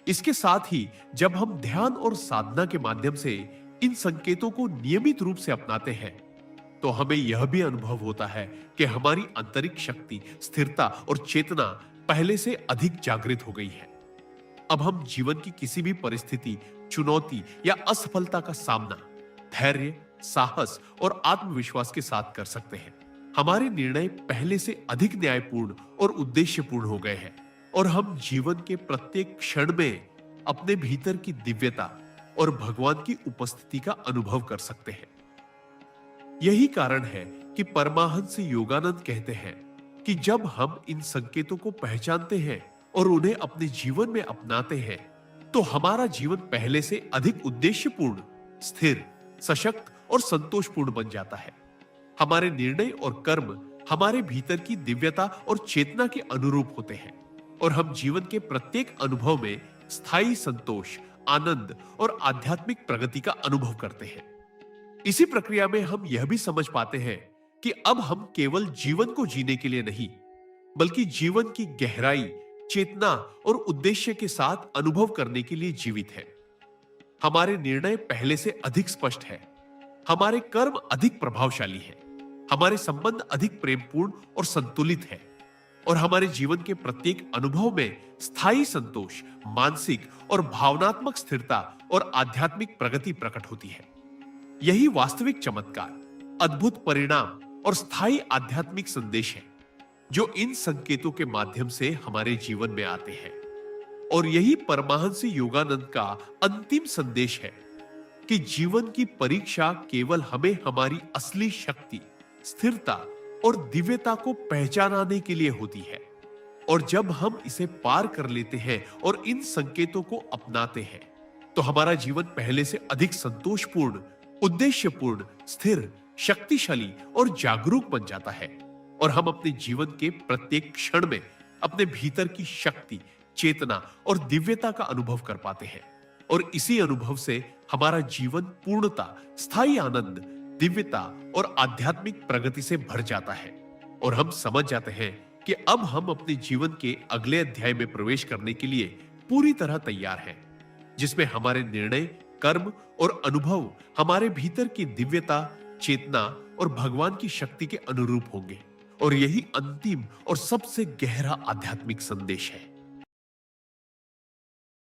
इसके साथ ही जब हम ध्यान और साधना के माध्यम से इन संकेतों को नियमित रूप से अपनाते हैं, तो हमें यह भी अनुभव होता है कि हमारी आंतरिक शक्ति, स्थिरता और चेतना पहले से अधिक जागृत हो गई है। अब हम जीवन की किसी भी परिस्थिति, चुनौती या असफलता का सामना धैर्य, साहस और आत्मविश्वास के साथ कर सकते हैं। हमारे निर्णय पहले से अधिक न्यायपूर्ण और उद्देश्यपूर्ण हो गए हैं और हम जीवन के प्रत्येक क्षण में अपने भीतर की दिव्यता और भगवान की उपस्थिति का अनुभव कर सकते हैं। यही कारण है कि परमाहंस योगानंद कहते हैं कि जब हम इन संकेतों को पहचानते हैं और उन्हें अपने जीवन में अपनाते हैं, तो हमारा जीवन पहले से अधिक उद्देश्यपूर्ण, स्थिर, सशक्त और संतोषपूर्ण बन जाता है। हमारे निर्णय और कर्म हमारे भीतर की दिव्यता और चेतना के अनुरूप होते हैं और हम जीवन के प्रत्येक अनुभव में स्थायी संतोष, आनंद और आध्यात्मिक प्रगति का अनुभव करते हैं। इसी प्रक्रिया में हम यह भी समझ पाते हैं कि अब हम केवल जीवन को जीने के लिए नहीं, बल्कि जीवन की गहराई, चेतना और उद्देश्य के साथ अनुभव करने के लिए जीवित हैं। हमारे निर्णय पहले से अधिक स्पष्ट है, हमारे कर्म अधिक प्रभावशाली हैं, हमारे संबंध अधिक प्रेमपूर्ण और संतुलित है और हमारे जीवन के प्रत्येक अनुभव में स्थायी संतोष, मानसिक और भावनात्मक स्थिरता और आध्यात्मिक प्रगति प्रकट होती है। यही वास्तविक चमत्कार, अद्भुत परिणाम और स्थायी आध्यात्मिक संदेश है जो इन संकेतों के माध्यम से हमारे जीवन में आते हैं। और यही परमहंस योगानंद का अंतिम संदेश है कि जीवन की परीक्षा केवल हमें हमारी असली शक्ति, स्थिरता और दिव्यता को पहचानाने के लिए होती है। और जब हम इसे पार कर लेते हैं और इन संकेतों को अपनाते हैं, तो हमारा जीवन पहले से अधिक संतोषपूर्ण, उद्देश्यपूर्ण, स्थिर, शक्तिशाली और जागरूक बन जाता है। और हम अपने जीवन के प्रत्येक क्षण में अपने भीतर की शक्ति, चेतना और दिव्यता का अनुभव कर पाते हैं। और इसी अनुभव से हमारा जीवन पूर्णता, स्थायी आनंद, दिव्यता और आध्यात्मिक प्रगति से भर जाता है। और हम समझ जाते हैं कि अब हम अपने जीवन के अगले अध्याय में प्रवेश करने के लिए पूरी तरह तैयार हैं, जिसमें हमारे निर्णय, कर्म और अनुभव हमारे भीतर की दिव्यता, चेतना और भगवान की शक्ति के अनुरूप होंगे। और यही अंतिम और सबसे गहरा आध्यात्मिक संदेश है।